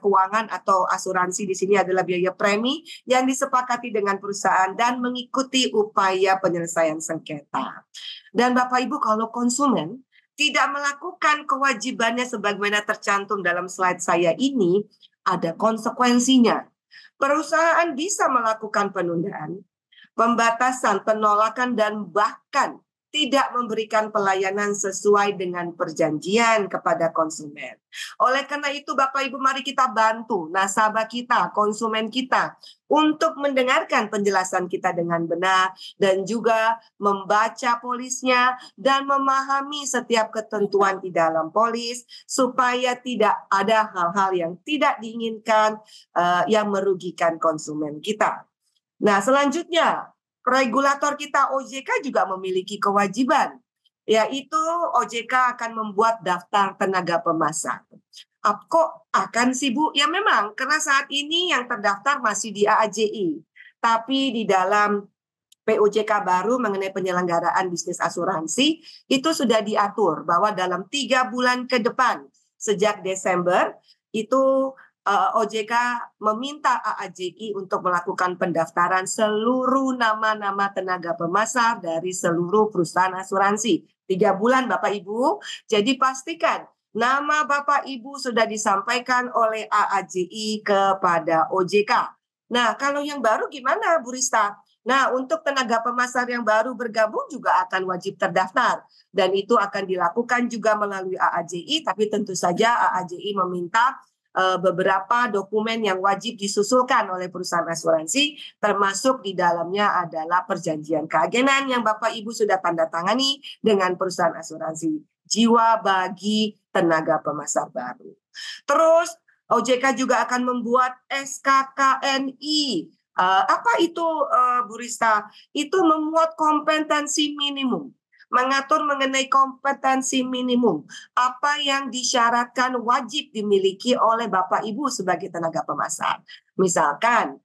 keuangan atau asuransi di sini adalah biaya premi yang disepakati dengan perusahaan dan mengikuti upaya penyelesaian sengketa. Dan Bapak Ibu, kalau konsumen tidak melakukan kewajibannya sebagaimana tercantum dalam slide saya ini, ada konsekuensinya. Perusahaan bisa melakukan penundaan, pembatasan, penolakan, dan bahkan tidak memberikan pelayanan sesuai dengan perjanjian kepada konsumen. Oleh karena itu, Bapak Ibu, mari kita bantu nasabah kita, konsumen kita, untuk mendengarkan penjelasan kita dengan benar dan juga membaca polisnya dan memahami setiap ketentuan di dalam polis supaya tidak ada hal-hal yang tidak diinginkan yang merugikan konsumen kita. Nah, selanjutnya regulator kita OJK juga memiliki kewajiban, yaitu OJK akan membuat daftar tenaga pemasar. Kok akan sih Bu? Ya memang, karena saat ini yang terdaftar masih di AAJI. Tapi di dalam POJK baru mengenai penyelenggaraan bisnis asuransi, itu sudah diatur bahwa dalam 3 bulan ke depan, sejak Desember, itu OJK meminta AAJI untuk melakukan pendaftaran seluruh nama-nama tenaga pemasar dari seluruh perusahaan asuransi. 3 bulan Bapak Ibu, jadi pastikan nama Bapak Ibu sudah disampaikan oleh AAJI kepada OJK. Nah, kalau yang baru gimana Bu Rista? Nah, untuk tenaga pemasar yang baru bergabung juga akan wajib terdaftar. Dan itu akan dilakukan juga melalui AAJI, tapi tentu saja AAJI meminta beberapa dokumen yang wajib disusulkan oleh perusahaan asuransi, termasuk di dalamnya adalah perjanjian keagenan yang Bapak Ibu sudah tanda tangani dengan perusahaan asuransi jiwa bagi tenaga pemasar baru. Terus OJK juga akan membuat SKKNI. Apa itu Bu Rista? Itu memuat kompetensi minimum, mengatur mengenai kompetensi minimum, apa yang disyaratkan wajib dimiliki oleh Bapak Ibu sebagai tenaga pemasar. Misalkan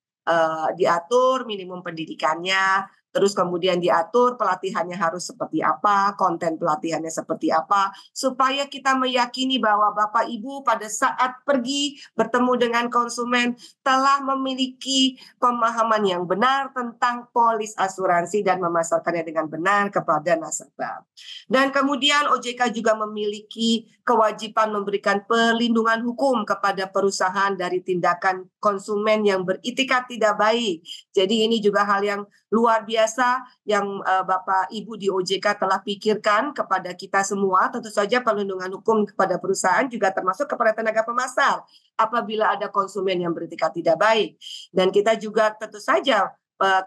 diatur minimum pendidikannya, terus kemudian diatur pelatihannya harus seperti apa, konten pelatihannya seperti apa, supaya kita meyakini bahwa Bapak Ibu pada saat pergi bertemu dengan konsumen telah memiliki pemahaman yang benar tentang polis asuransi dan memasarkannya dengan benar kepada nasabah. Dan kemudian OJK juga memiliki kewajiban memberikan perlindungan hukum kepada perusahaan dari tindakan konsumen yang beritikat tidak baik. Jadi ini juga hal yang luar biasa yang Bapak Ibu di OJK telah pikirkan kepada kita semua. Tentu saja perlindungan hukum kepada perusahaan juga termasuk kepada tenaga pemasar apabila ada konsumen yang beritikat tidak baik. Dan kita juga tentu saja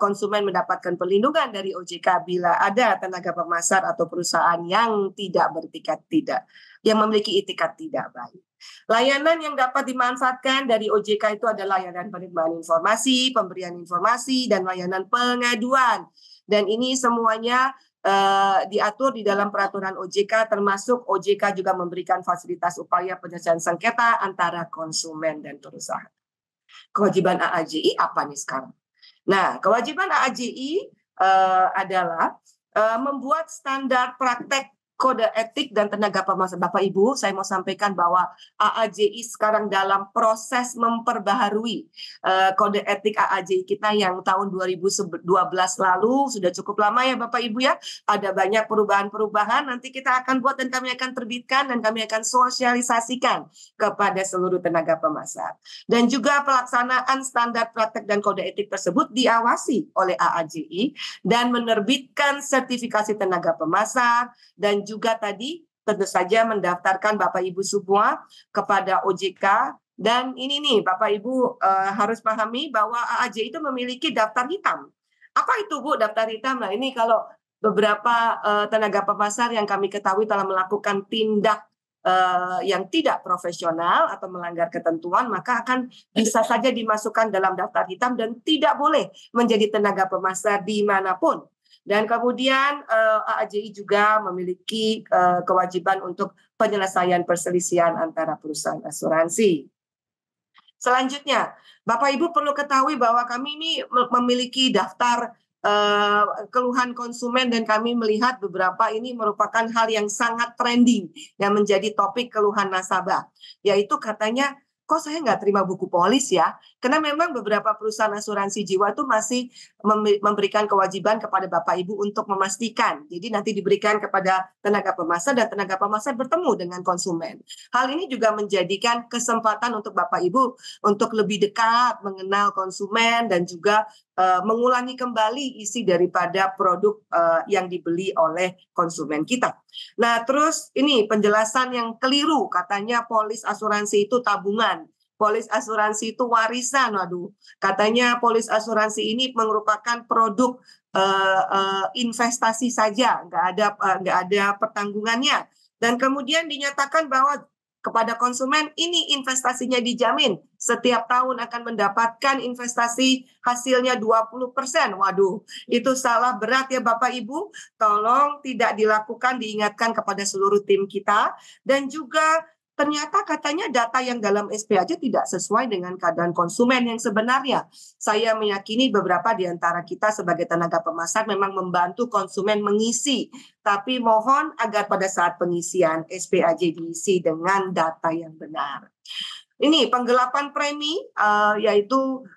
konsumen mendapatkan perlindungan dari OJK bila ada tenaga pemasar atau perusahaan yang tidak beritikat yang memiliki itikat tidak baik. Layanan yang dapat dimanfaatkan dari OJK itu adalah layanan penerimaan informasi, pemberian informasi, dan layanan pengaduan. Dan ini semuanya diatur di dalam peraturan OJK, termasuk OJK juga memberikan fasilitas upaya penyelesaian sengketa antara konsumen dan perusahaan. Kewajiban AAJI apa nih sekarang? Nah, kewajiban AAJI adalah membuat standar praktek kode etik dan tenaga pemasar. Bapak Ibu, saya mau sampaikan bahwa AAJI sekarang dalam proses memperbaharui kode etik AAJI kita yang tahun 2012 lalu. Sudah cukup lama ya Bapak Ibu ya. Ada banyak perubahan-perubahan, nanti kita akan buat dan kami akan terbitkan dan kami akan sosialisasikan kepada seluruh tenaga pemasar. Dan juga pelaksanaan standar praktek dan kode etik tersebut diawasi oleh AAJI dan menerbitkan sertifikasi tenaga pemasar, dan juga tadi tentu saja mendaftarkan Bapak Ibu semua kepada OJK. Dan ini nih Bapak Ibu harus pahami bahwa AAJI itu memiliki daftar hitam. Apa itu Bu daftar hitam? Nah ini kalau beberapa tenaga pemasar yang kami ketahui telah melakukan tindak yang tidak profesional atau melanggar ketentuan, maka akan bisa saja dimasukkan dalam daftar hitam dan tidak boleh menjadi tenaga pemasar dimanapun. Dan kemudian AAJI juga memiliki kewajiban untuk penyelesaian perselisihan antara perusahaan asuransi. Selanjutnya, Bapak Ibu perlu ketahui bahwa kami ini memiliki daftar keluhan konsumen, dan kami melihat beberapa ini merupakan hal yang sangat trending yang menjadi topik keluhan nasabah, yaitu katanya kok saya nggak terima buku polis ya, karena memang beberapa perusahaan asuransi jiwa itu masih memberikan kewajiban kepada Bapak Ibu untuk memastikan, jadi nanti diberikan kepada tenaga pemasar dan tenaga pemasar bertemu dengan konsumen. Hal ini juga menjadikan kesempatan untuk Bapak Ibu untuk lebih dekat mengenal konsumen dan juga mengulangi kembali isi daripada produk yang dibeli oleh konsumen kita. Nah, terus ini penjelasan yang keliru, katanya polis asuransi itu tabungan, polis asuransi itu warisan. Waduh, katanya polis asuransi ini merupakan produk investasi saja, nggak ada pertanggungannya. Dan kemudian dinyatakan bahwa kepada konsumen ini investasinya dijamin, setiap tahun akan mendapatkan investasi hasilnya 20%. Waduh, itu salah berat ya Bapak Ibu. Tolong tidak dilakukan, diingatkan kepada seluruh tim kita. Dan juga ternyata katanya data yang dalam SP aja tidak sesuai dengan keadaan konsumen yang sebenarnya. Saya meyakini beberapa di antara kita sebagai tenaga pemasar memang membantu konsumen mengisi, tapi mohon agar pada saat pengisian SPAJ diisi dengan data yang benar. Ini penggelapan premi, yaitu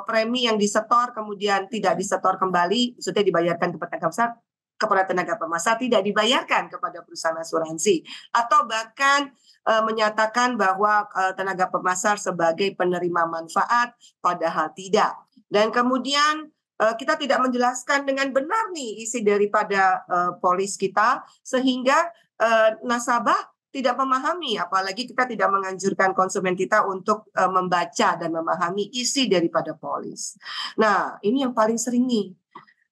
premi yang disetor kemudian tidak disetor kembali, maksudnya dibayarkan kepada tenaga pemasar, tidak dibayarkan kepada perusahaan asuransi, atau bahkan menyatakan bahwa tenaga pemasar sebagai penerima manfaat, padahal tidak. Dan kemudian kita tidak menjelaskan dengan benar nih isi daripada polis kita, sehingga nasabah tidak memahami, apalagi kita tidak menganjurkan konsumen kita untuk membaca dan memahami isi daripada polis. Nah, ini yang paling sering nih.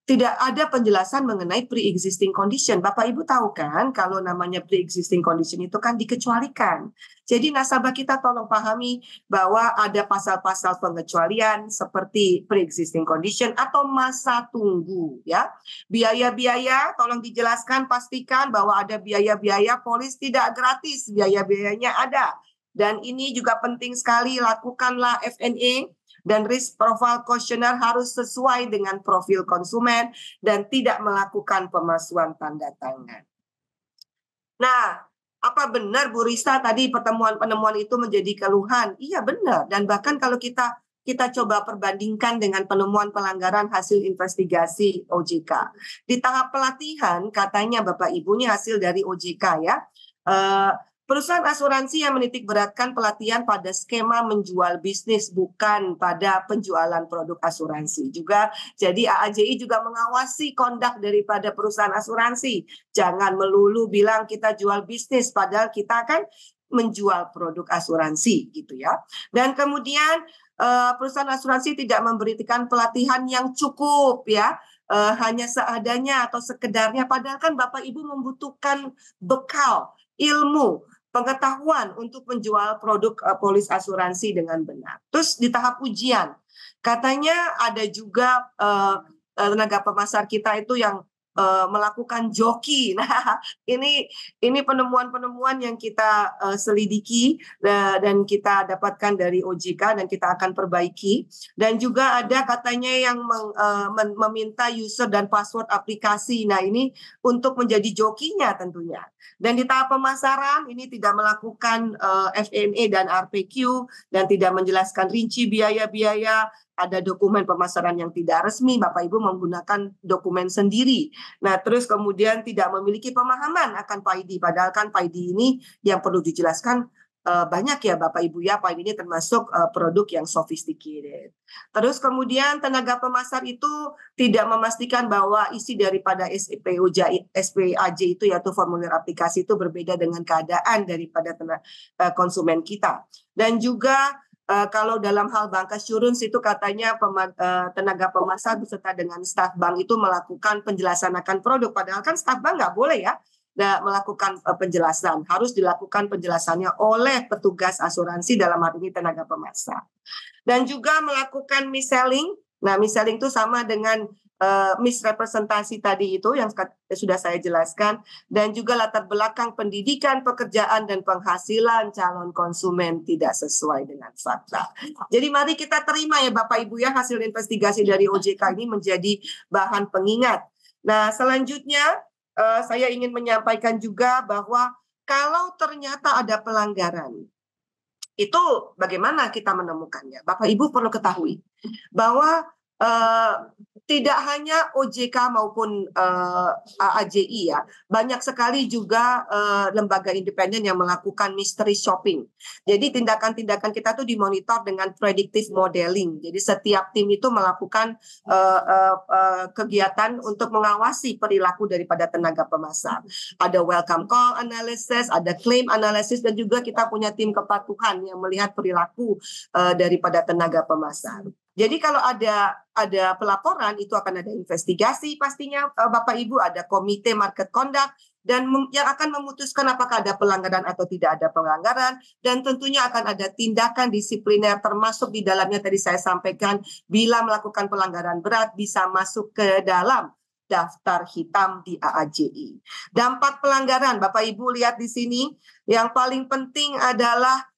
Tidak ada penjelasan mengenai pre-existing condition. Bapak Ibu tahu kan kalau namanya pre-existing condition itu kan dikecualikan. Jadi nasabah kita tolong pahami bahwa ada pasal-pasal pengecualian seperti pre-existing condition atau masa tunggu ya. Biaya-biaya tolong dijelaskan, pastikan bahwa ada biaya-biaya polis tidak gratis, biaya-biayanya ada. Dan ini juga penting sekali, lakukanlah F&A. Dan risk profile questionnaire harus sesuai dengan profil konsumen dan tidak melakukan pemalsuan tanda tangan. Nah, apa benar Bu Rista tadi penemuan itu menjadi keluhan? Iya benar, dan bahkan kalau kita coba perbandingkan dengan penemuan pelanggaran hasil investigasi OJK. Di tahap pelatihan katanya Bapak Ibu, ini hasil dari OJK ya. Perusahaan asuransi yang menitik beratkan pelatihan pada skema menjual bisnis, bukan pada penjualan produk asuransi. Juga jadi AAJI juga mengawasi kondak daripada perusahaan asuransi. Jangan melulu bilang kita jual bisnis padahal kita kan menjual produk asuransi gitu ya. Dan kemudian perusahaan asuransi tidak memberikan pelatihan yang cukup ya. Hanya seadanya atau sekedarnya, padahal kan Bapak Ibu membutuhkan bekal, ilmu, pengetahuan untuk menjual produk polis asuransi dengan benar. Terus di tahap ujian, katanya ada juga tenaga pemasar kita itu yang melakukan joki. Nah, ini penemuan-penemuan yang kita selidiki dan kita dapatkan dari OJK dan kita akan perbaiki. Dan juga ada katanya yang meminta user dan password aplikasi. Nah, ini untuk menjadi jokinya tentunya. Dan di tahap pemasaran ini tidak melakukan FNA dan RPQ dan tidak menjelaskan rinci biaya-biaya. Ada dokumen pemasaran yang tidak resmi, Bapak Ibu menggunakan dokumen sendiri. Nah, terus kemudian tidak memiliki pemahaman akan PAID, padahal kan PAID ini yang perlu dijelaskan banyak ya Bapak Ibu ya, PAID ini termasuk produk yang sophisticated. Terus kemudian tenaga pemasar itu tidak memastikan bahwa isi daripada SPAJ itu yaitu formulir aplikasi itu berbeda dengan keadaan daripada konsumen kita. Dan juga kalau dalam hal bank assurance itu katanya tenaga pemasar beserta dengan staf bank itu melakukan penjelasan akan produk. Padahal kan staf bank nggak boleh ya melakukan penjelasan. Harus dilakukan penjelasannya oleh petugas asuransi dalam hal ini tenaga pemasar. Dan juga melakukan mis-selling. Nah, mis-selling itu sama dengan misrepresentasi tadi itu yang sudah saya jelaskan, dan juga latar belakang pendidikan, pekerjaan, dan penghasilan calon konsumen tidak sesuai dengan fakta. Jadi mari kita terima ya Bapak Ibu ya hasil investigasi dari OJK ini menjadi bahan pengingat. Nah, selanjutnya saya ingin menyampaikan juga bahwa kalau ternyata ada pelanggaran, itu bagaimana kita menemukannya? Bapak Ibu perlu ketahui bahwa tidak hanya OJK maupun AAJI ya, banyak sekali juga lembaga independen yang melakukan mystery shopping. Jadi tindakan-tindakan kita tuh dimonitor dengan predictive modeling. Jadi setiap tim itu melakukan kegiatan untuk mengawasi perilaku daripada tenaga pemasar. Ada welcome call analysis, ada claim analysis, dan juga kita punya tim kepatuhan yang melihat perilaku daripada tenaga pemasar. Jadi kalau ada pelaporan itu akan ada investigasi pastinya Bapak Ibu, ada komite market conduct dan yang akan memutuskan apakah ada pelanggaran atau tidak ada pelanggaran, dan tentunya akan ada tindakan disipliner termasuk di dalamnya tadi saya sampaikan bila melakukan pelanggaran berat bisa masuk ke dalam daftar hitam di AAJI. Dampak pelanggaran Bapak Ibu lihat di sini, yang paling penting adalah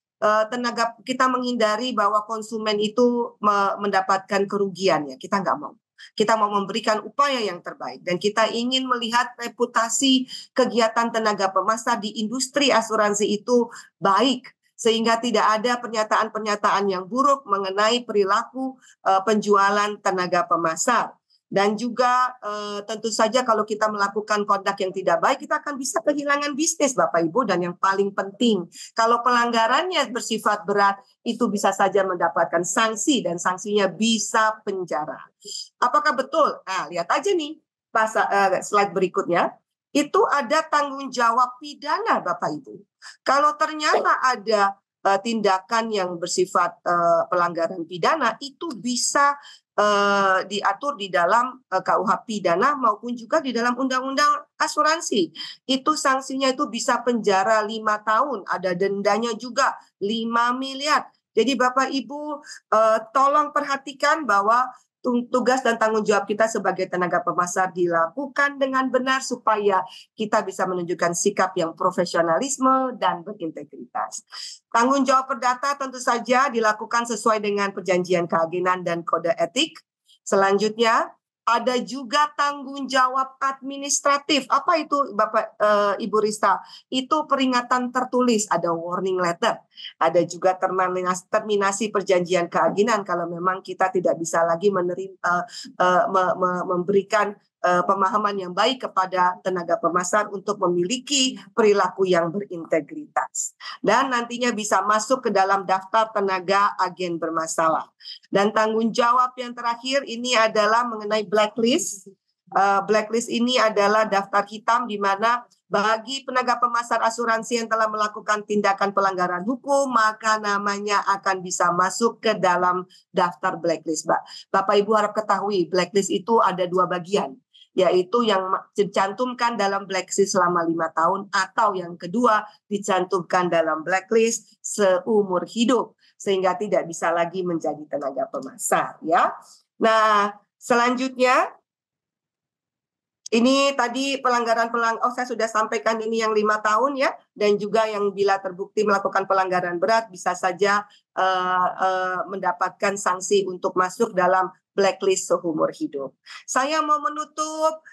tenaga kita menghindari bahwa konsumen itu mendapatkan kerugian ya, kita nggak mau. Kita mau memberikan upaya yang terbaik dan kita ingin melihat reputasi kegiatan tenaga pemasar di industri asuransi itu baik sehingga tidak ada pernyataan-pernyataan yang buruk mengenai perilaku penjualan tenaga pemasar. Dan juga tentu saja kalau kita melakukan kondak yang tidak baik, kita akan bisa kehilangan bisnis Bapak Ibu. Dan yang paling penting, kalau pelanggarannya bersifat berat, itu bisa saja mendapatkan sanksi dan sanksinya bisa penjara. Apakah betul? Nah, lihat aja nih slide berikutnya. Itu ada tanggung jawab pidana Bapak Ibu. Kalau ternyata ada tindakan yang bersifat pelanggaran pidana, itu bisa diatur di dalam KUH pidana maupun juga di dalam undang-undang asuransi. Itu sanksinya itu bisa penjara 5 tahun, ada dendanya juga 5 miliar. Jadi Bapak Ibu tolong perhatikan bahwa tugas dan tanggung jawab kita sebagai tenaga pemasar dilakukan dengan benar supaya kita bisa menunjukkan sikap yang profesionalisme dan berintegritas. Tanggung jawab perdata tentu saja dilakukan sesuai dengan perjanjian keagenan dan kode etik. Selanjutnya ada juga tanggung jawab administratif. Apa itu Bapak Ibu Rista? Itu peringatan tertulis, ada warning letter. Ada juga terminasi perjanjian keagenan kalau memang kita tidak bisa lagi memberikan pemahaman yang baik kepada tenaga pemasar untuk memiliki perilaku yang berintegritas. Dan nantinya bisa masuk ke dalam daftar tenaga agen bermasalah. Dan tanggung jawab yang terakhir ini adalah mengenai blacklist. Blacklist ini adalah daftar hitam di mana bagi tenaga pemasar asuransi yang telah melakukan tindakan pelanggaran hukum, maka namanya akan bisa masuk ke dalam daftar blacklist. Bapak Ibu harap ketahui, blacklist itu ada 2 bagian. Yaitu yang dicantumkan dalam blacklist selama 5 tahun atau yang kedua dicantumkan dalam blacklist seumur hidup sehingga tidak bisa lagi menjadi tenaga pemasar ya. Nah, selanjutnya Ini tadi saya sudah sampaikan ini yang 5 tahun ya, dan juga yang bila terbukti melakukan pelanggaran berat bisa saja mendapatkan sanksi untuk masuk dalam blacklist seumur hidup. Saya mau menutup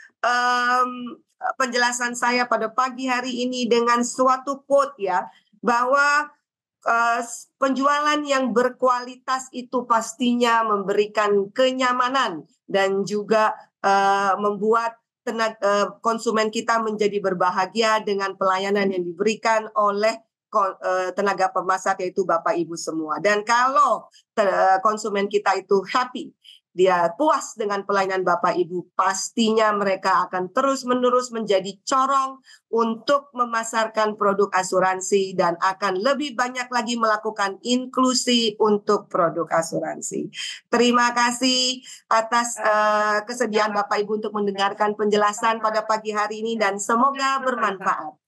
penjelasan saya pada pagi hari ini dengan suatu quote ya, bahwa penjualan yang berkualitas itu pastinya memberikan kenyamanan dan juga membuat konsumen kita menjadi berbahagia dengan pelayanan yang diberikan oleh tenaga pemasar, yaitu Bapak Ibu semua. Dan kalau konsumen kita itu happy, dia puas dengan pelayanan Bapak Ibu, pastinya mereka akan terus-menerus menjadi corong untuk memasarkan produk asuransi dan akan lebih banyak lagi melakukan inklusi untuk produk asuransi. Terima kasih atas kesediaan Bapak Ibu untuk mendengarkan penjelasan pada pagi hari ini dan semoga bermanfaat.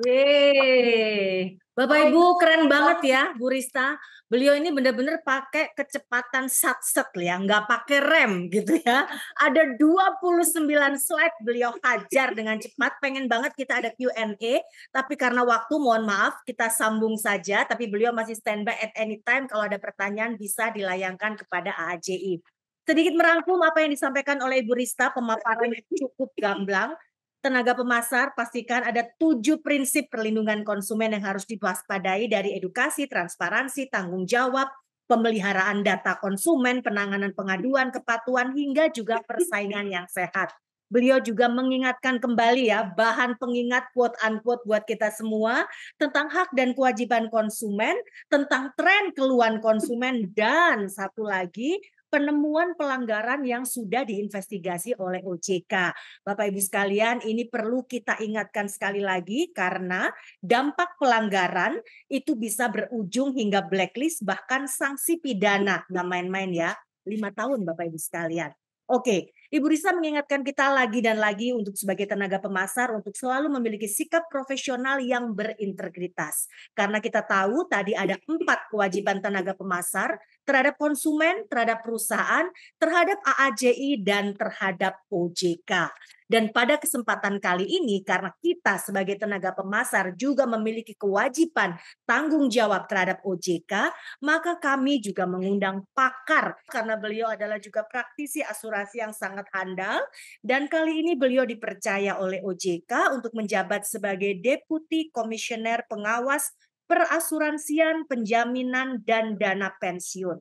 Yeay. Bapak Ibu keren banget ya Bu Rista. Beliau ini benar-benar pakai kecepatan satset ya, nggak pakai rem gitu ya. Ada 29 slide beliau hajar dengan cepat. Pengen banget kita ada Q&A, tapi karena waktu mohon maaf kita sambung saja. Tapi beliau masih standby at any time. Kalau ada pertanyaan bisa dilayangkan kepada AAJI. Sedikit merangkum apa yang disampaikan oleh Ibu Rista, pemaparannya cukup gamblang. Tenaga pemasar pastikan ada 7 prinsip perlindungan konsumen yang harus diwaspadai dari edukasi, transparansi, tanggung jawab, pemeliharaan data konsumen, penanganan pengaduan, kepatuhan, hingga juga persaingan yang sehat. Beliau juga mengingatkan kembali ya, bahan pengingat quote-unquote buat kita semua tentang hak dan kewajiban konsumen, tentang tren keluhan konsumen, dan satu lagi, penemuan pelanggaran yang sudah diinvestigasi oleh OJK. Bapak Ibu sekalian, ini perlu kita ingatkan sekali lagi karena dampak pelanggaran itu bisa berujung hingga blacklist bahkan sanksi pidana. Nggak main-main ya, 5 tahun Bapak Ibu sekalian. Oke, Ibu Rista mengingatkan kita lagi dan lagi untuk sebagai tenaga pemasar untuk selalu memiliki sikap profesional yang berintegritas. Karena kita tahu tadi ada 4 kewajiban tenaga pemasar terhadap konsumen, terhadap perusahaan, terhadap AAJI, dan terhadap OJK. Dan pada kesempatan kali ini, karena kita sebagai tenaga pemasar juga memiliki kewajiban tanggung jawab terhadap OJK, maka kami juga mengundang pakar, karena beliau adalah juga praktisi asuransi yang sangat handal, dan kali ini beliau dipercaya oleh OJK untuk menjabat sebagai Deputi Komisioner Pengawas Perasuransian, Penjaminan, dan Dana Pensiun.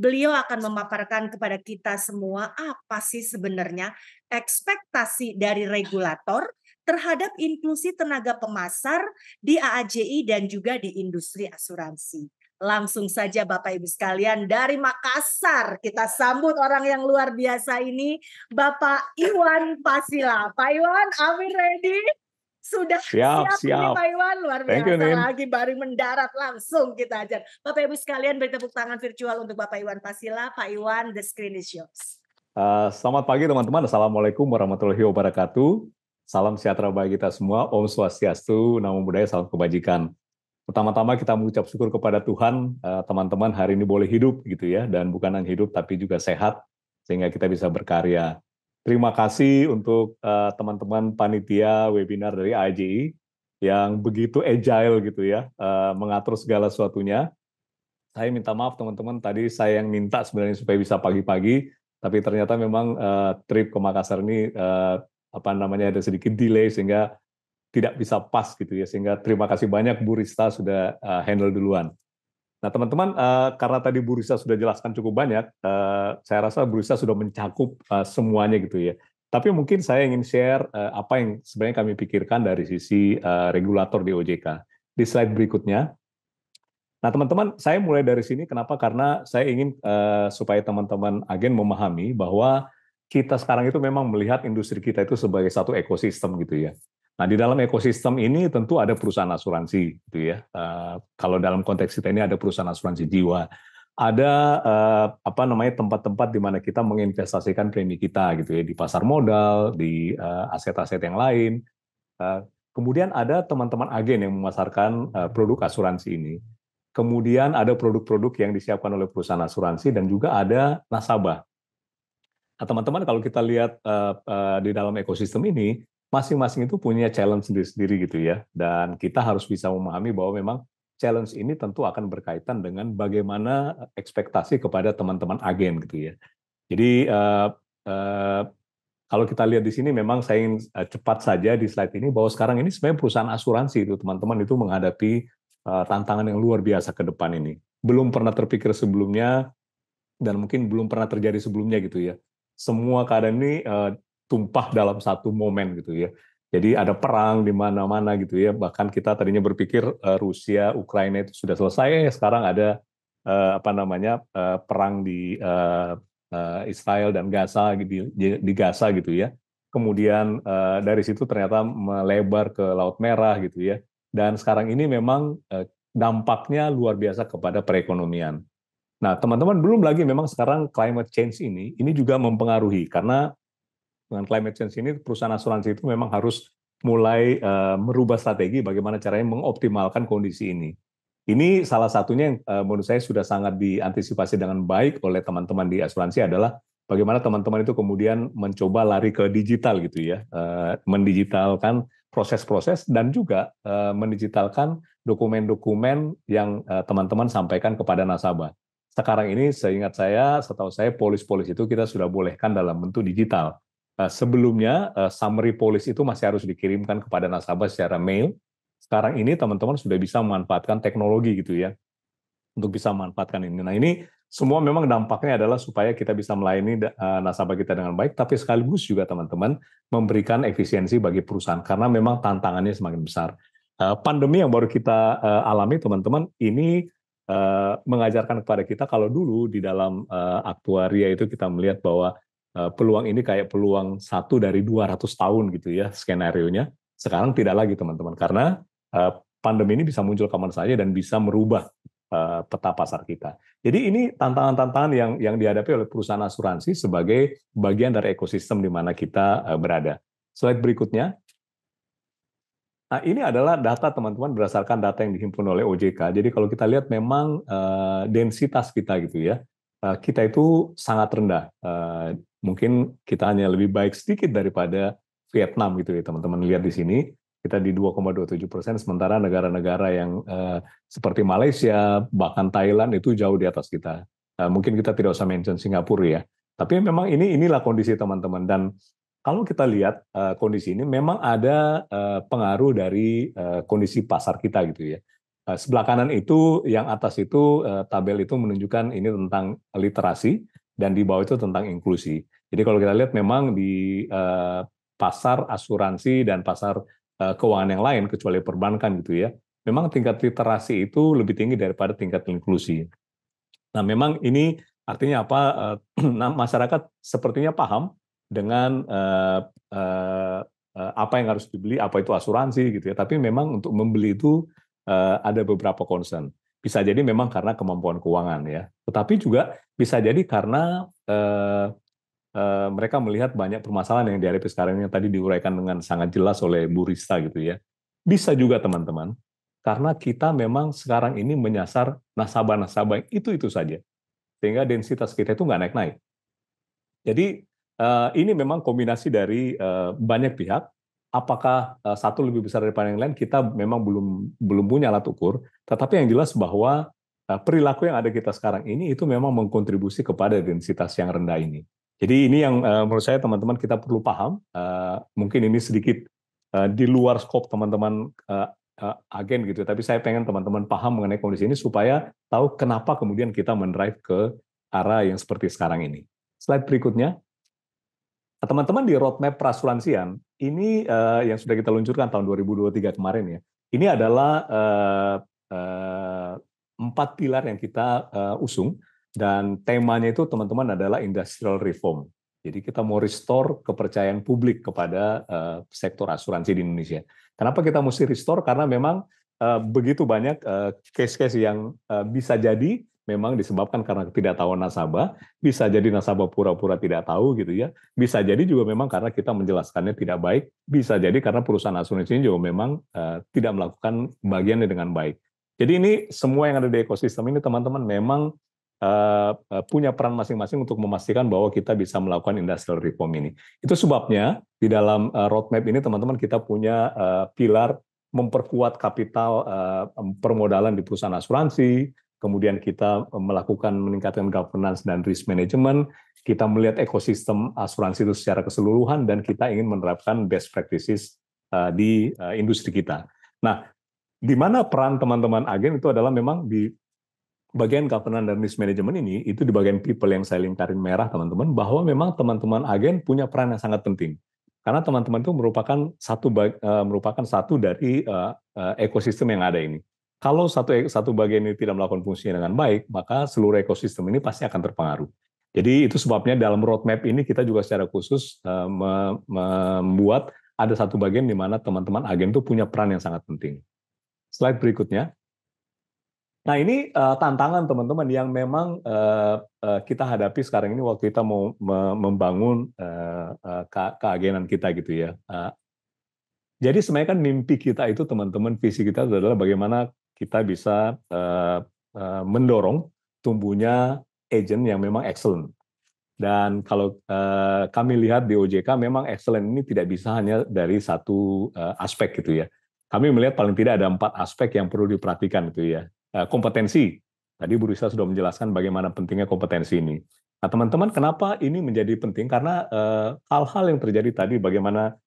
Beliau akan memaparkan kepada kita semua apa sih sebenarnya ekspektasi dari regulator terhadap inklusi tenaga pemasar di AAJI dan juga di industri asuransi. Langsung saja Bapak Ibu sekalian, dari Makassar kita sambut orang yang luar biasa ini, Bapak Iwan Pasila. Pak Iwan, are we ready? Sudah siap ini Pak Iwan, luar biasa lagi baru mendarat, langsung kita ajar. Bapak Ibu sekalian beri tepuk tangan virtual untuk Bapak Iwan Pasila. Pak Iwan, the screen is yours. Selamat pagi teman-teman, Assalamualaikum warahmatullahi wabarakatuh. Salam sejahtera bagi kita semua, Om Swastiastu, Namo Buddhaya, salam kebajikan. Pertama-tama kita mengucap syukur kepada Tuhan, teman-teman hari ini boleh hidup gitu ya, dan bukan hanya hidup tapi juga sehat, sehingga kita bisa berkarya. Terima kasih untuk teman-teman panitia webinar dari AAJI yang begitu agile gitu ya, mengatur segala sesuatunya. Saya minta maaf teman-teman, tadi saya yang minta sebenarnya supaya bisa pagi-pagi, tapi ternyata memang trip ke Makassar ini ada sedikit delay sehingga tidak bisa pas gitu ya. Sehingga terima kasih banyak Bu Rista sudah handle duluan. Nah teman-teman, karena tadi Bu Rista sudah jelaskan cukup banyak, saya rasa Bu Rista sudah mencakup semuanya gitu ya. Tapi mungkin saya ingin share apa yang sebenarnya kami pikirkan dari sisi regulator di OJK. Di slide berikutnya. Nah teman-teman, saya mulai dari sini. Kenapa? Karena saya ingin supaya teman-teman agen memahami bahwa kita sekarang itu memang melihat industri kita itu sebagai satu ekosistem gitu ya. Nah, di dalam ekosistem ini tentu ada perusahaan asuransi, gitu ya. Kalau dalam konteks kita ini ada perusahaan asuransi jiwa, ada tempat-tempat di mana kita menginvestasikan premi kita, gitu ya, di pasar modal, di aset-aset yang lain. Kemudian ada teman-teman agen yang memasarkan produk asuransi ini. Kemudian ada produk-produk yang disiapkan oleh perusahaan asuransi dan juga ada nasabah. teman-teman kalau kita lihat di dalam ekosistem ini, masing-masing itu punya challenge sendiri-sendiri gitu ya. Dan kita harus bisa memahami bahwa memang challenge ini tentu akan berkaitan dengan bagaimana ekspektasi kepada teman-teman agen gitu ya. Jadi kalau kita lihat di sini memang saya ingin cepat saja di slide ini bahwa sekarang ini sebenarnya perusahaan asuransi itu teman-teman itu menghadapi tantangan yang luar biasa ke depan ini. Belum pernah terpikir sebelumnya dan mungkin belum pernah terjadi sebelumnya gitu ya. Semua keadaan ini tumpah dalam satu momen gitu ya. Jadi ada perang di mana-mana gitu ya. Bahkan kita tadinya berpikir Rusia, Ukraina itu sudah selesai, sekarang ada perang di Israel dan Gaza di Gaza gitu ya. Kemudian dari situ ternyata melebar ke Laut Merah gitu ya. Dan sekarang ini memang dampaknya luar biasa kepada perekonomian. Nah, teman-teman, belum lagi memang sekarang climate change ini juga mempengaruhi, karena dengan climate change ini perusahaan asuransi itu memang harus mulai merubah strategi bagaimana caranya mengoptimalkan kondisi ini. Ini salah satunya yang menurut saya sudah sangat diantisipasi dengan baik oleh teman-teman di asuransi adalah bagaimana teman-teman itu kemudian mencoba lari ke digital gitu ya, mendigitalkan proses-proses dan juga mendigitalkan dokumen-dokumen yang teman-teman sampaikan kepada nasabah. Sekarang ini seingat saya, setahu saya polis-polis itu kita sudah bolehkan dalam bentuk digital. Sebelumnya summary polis itu masih harus dikirimkan kepada nasabah secara mail. Sekarang ini teman-teman sudah bisa memanfaatkan teknologi gitu ya untuk bisa memanfaatkan ini. Nah, ini semua memang dampaknya adalah supaya kita bisa melayani nasabah kita dengan baik, tapi sekaligus juga teman-teman memberikan efisiensi bagi perusahaan karena memang tantangannya semakin besar. Pandemi yang baru kita alami teman-teman ini mengajarkan kepada kita kalau dulu di dalam aktuaria itu kita melihat bahwa peluang ini kayak peluang 1 dari 200 tahun gitu ya skenarionya. Sekarang tidak lagi teman-teman karena pandemi ini bisa muncul kapan saja dan bisa merubah peta pasar kita. Jadi ini tantangan-tantangan yang dihadapi oleh perusahaan asuransi sebagai bagian dari ekosistem di mana kita berada. Slide berikutnya. Nah, ini adalah data teman-teman berdasarkan data yang dihimpun oleh OJK. Jadi kalau kita lihat memang densitas kita gitu ya, kita itu sangat rendah. Mungkin kita hanya lebih baik sedikit daripada Vietnam gitu ya teman-teman lihat di sini. Kita di 2,27%, sementara negara-negara yang seperti Malaysia, bahkan Thailand itu jauh di atas kita. Mungkin kita tidak usah mention Singapura ya. Tapi memang inilah kondisi teman-teman. Dan kalau kita lihat kondisi ini memang ada pengaruh dari kondisi pasar kita gitu ya. Sebelah kanan itu, yang atas itu tabel itu menunjukkan ini tentang literasi dan di bawah itu tentang inklusi. Jadi kalau kita lihat memang di pasar asuransi dan pasar keuangan yang lain kecuali perbankan gitu ya, memang tingkat literasi itu lebih tinggi daripada tingkat inklusi. Nah, memang ini artinya apa? Masyarakat sepertinya paham dengan apa yang harus dibeli, apa itu asuransi gitu ya. Tapi memang untuk membeli itu ada beberapa concern. Bisa jadi memang karena kemampuan keuangan ya. Tetapi juga bisa jadi karena mereka melihat banyak permasalahan yang dihadapi sekarang yang tadi diuraikan dengan sangat jelas oleh Bu Rista gitu ya. Bisa juga teman-teman, karena kita memang sekarang ini menyasar nasabah-nasabah yang itu saja. Sehingga densitas kita itu nggak naik-naik. Jadi ini memang kombinasi dari banyak pihak. Apakah satu lebih besar daripada yang lain, kita memang belum punya alat ukur. Tetapi yang jelas bahwa perilaku yang ada kita sekarang ini itu memang mengkontribusi kepada densitas yang rendah ini. Jadi ini yang menurut saya teman-teman kita perlu paham. Mungkin ini sedikit di luar skop teman-teman agen gitu. Tapi saya pengen teman-teman paham mengenai kondisi ini supaya tahu kenapa kemudian kita mendrive ke arah yang seperti sekarang ini. Slide berikutnya. Teman-teman di roadmap perasuransian, ini yang sudah kita luncurkan tahun 2023 kemarin ya. Ini adalah 4 pilar yang kita usung. Dan temanya itu teman-teman adalah industrial reform. Jadi kita mau restore kepercayaan publik kepada sektor asuransi di Indonesia. Kenapa kita mesti restore? Karena memang begitu banyak case-case yang bisa jadi memang disebabkan karena ketidaktahuan nasabah, bisa jadi nasabah pura-pura tidak tahu gitu ya, bisa jadi juga memang karena kita menjelaskannya tidak baik, bisa jadi karena perusahaan asuransi ini juga memang tidak melakukan bagiannya dengan baik. Jadi ini semua yang ada di ekosistem ini teman-teman memang punya peran masing-masing untuk memastikan bahwa kita bisa melakukan industrial reform ini. Itu sebabnya di dalam roadmap ini teman-teman kita punya pilar memperkuat kapital permodalan di perusahaan asuransi, kemudian kita melakukan meningkatkan governance dan risk management, kita melihat ekosistem asuransi itu secara keseluruhan, dan kita ingin menerapkan best practices di industri kita. Nah, di mana peran teman-teman agen itu adalah memang di bagian governance dan risk management ini, itu di bagian people yang saya lingkarin merah teman-teman, bahwa memang teman-teman agen punya peran yang sangat penting. Karena teman-teman itu merupakan satu dari ekosistem yang ada ini. Kalau satu bagian ini tidak melakukan fungsinya dengan baik, maka seluruh ekosistem ini pasti akan terpengaruh. Jadi itu sebabnya dalam roadmap ini kita juga secara khusus membuat ada satu bagian di mana teman-teman agen itu punya peran yang sangat penting. Slide berikutnya. Nah, ini tantangan teman-teman yang memang kita hadapi sekarang ini waktu kita mau membangun keagenan kita gitu ya. Jadi sebenarnya kan mimpi kita itu teman-teman, visi kita adalah bagaimana kita bisa mendorong tumbuhnya agent yang memang excellent. Dan kalau kami lihat di OJK memang excellent ini tidak bisa hanya dari satu aspek gitu ya. Kami melihat paling tidak ada 4 aspek yang perlu diperhatikan gitu ya. Kompetensi. Tadi Bu Risa sudah menjelaskan bagaimana pentingnya kompetensi ini. Nah, teman-teman, kenapa ini menjadi penting? Karena hal-hal yang terjadi tadi, bagaimana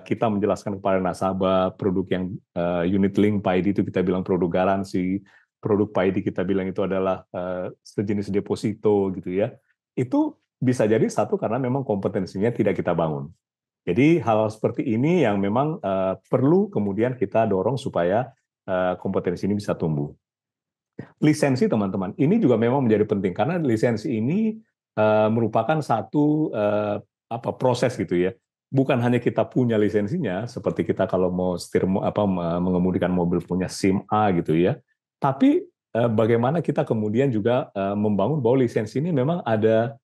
kita menjelaskan kepada nasabah produk yang unit link PAID itu kita bilang produk garansi, produk PAID kita bilang itu adalah sejenis deposito gitu ya. Itu bisa jadi satu karena memang kompetensinya tidak kita bangun. Jadi hal seperti ini yang memang perlu kemudian kita dorong supaya kompetensi ini bisa tumbuh. Lisensi teman-teman, ini juga memang menjadi penting karena lisensi ini merupakan satu proses gitu ya. Bukan hanya kita punya lisensinya, seperti kita kalau mau setir mengemudikan mobil punya SIM A gitu ya. Tapi bagaimana kita kemudian juga membangun bahwa lisensi ini memang ada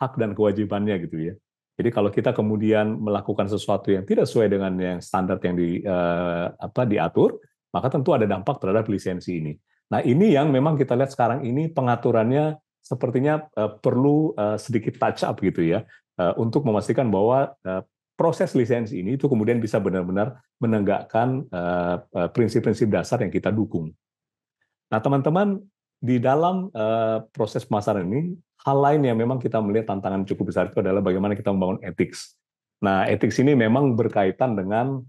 hak dan kewajibannya gitu ya. Jadi kalau kita kemudian melakukan sesuatu yang tidak sesuai dengan yang standar yang diatur, maka tentu ada dampak terhadap lisensi ini. Nah, ini yang memang kita lihat sekarang ini pengaturannya sepertinya perlu sedikit touch up gitu ya, untuk memastikan bahwa proses lisensi ini itu kemudian bisa benar-benar menegakkan prinsip-prinsip dasar yang kita dukung. Nah, teman-teman, di dalam proses pemasaran ini, hal lain yang memang kita melihat tantangan cukup besar itu adalah bagaimana kita membangun ethics. Nah, ethics ini memang berkaitan dengan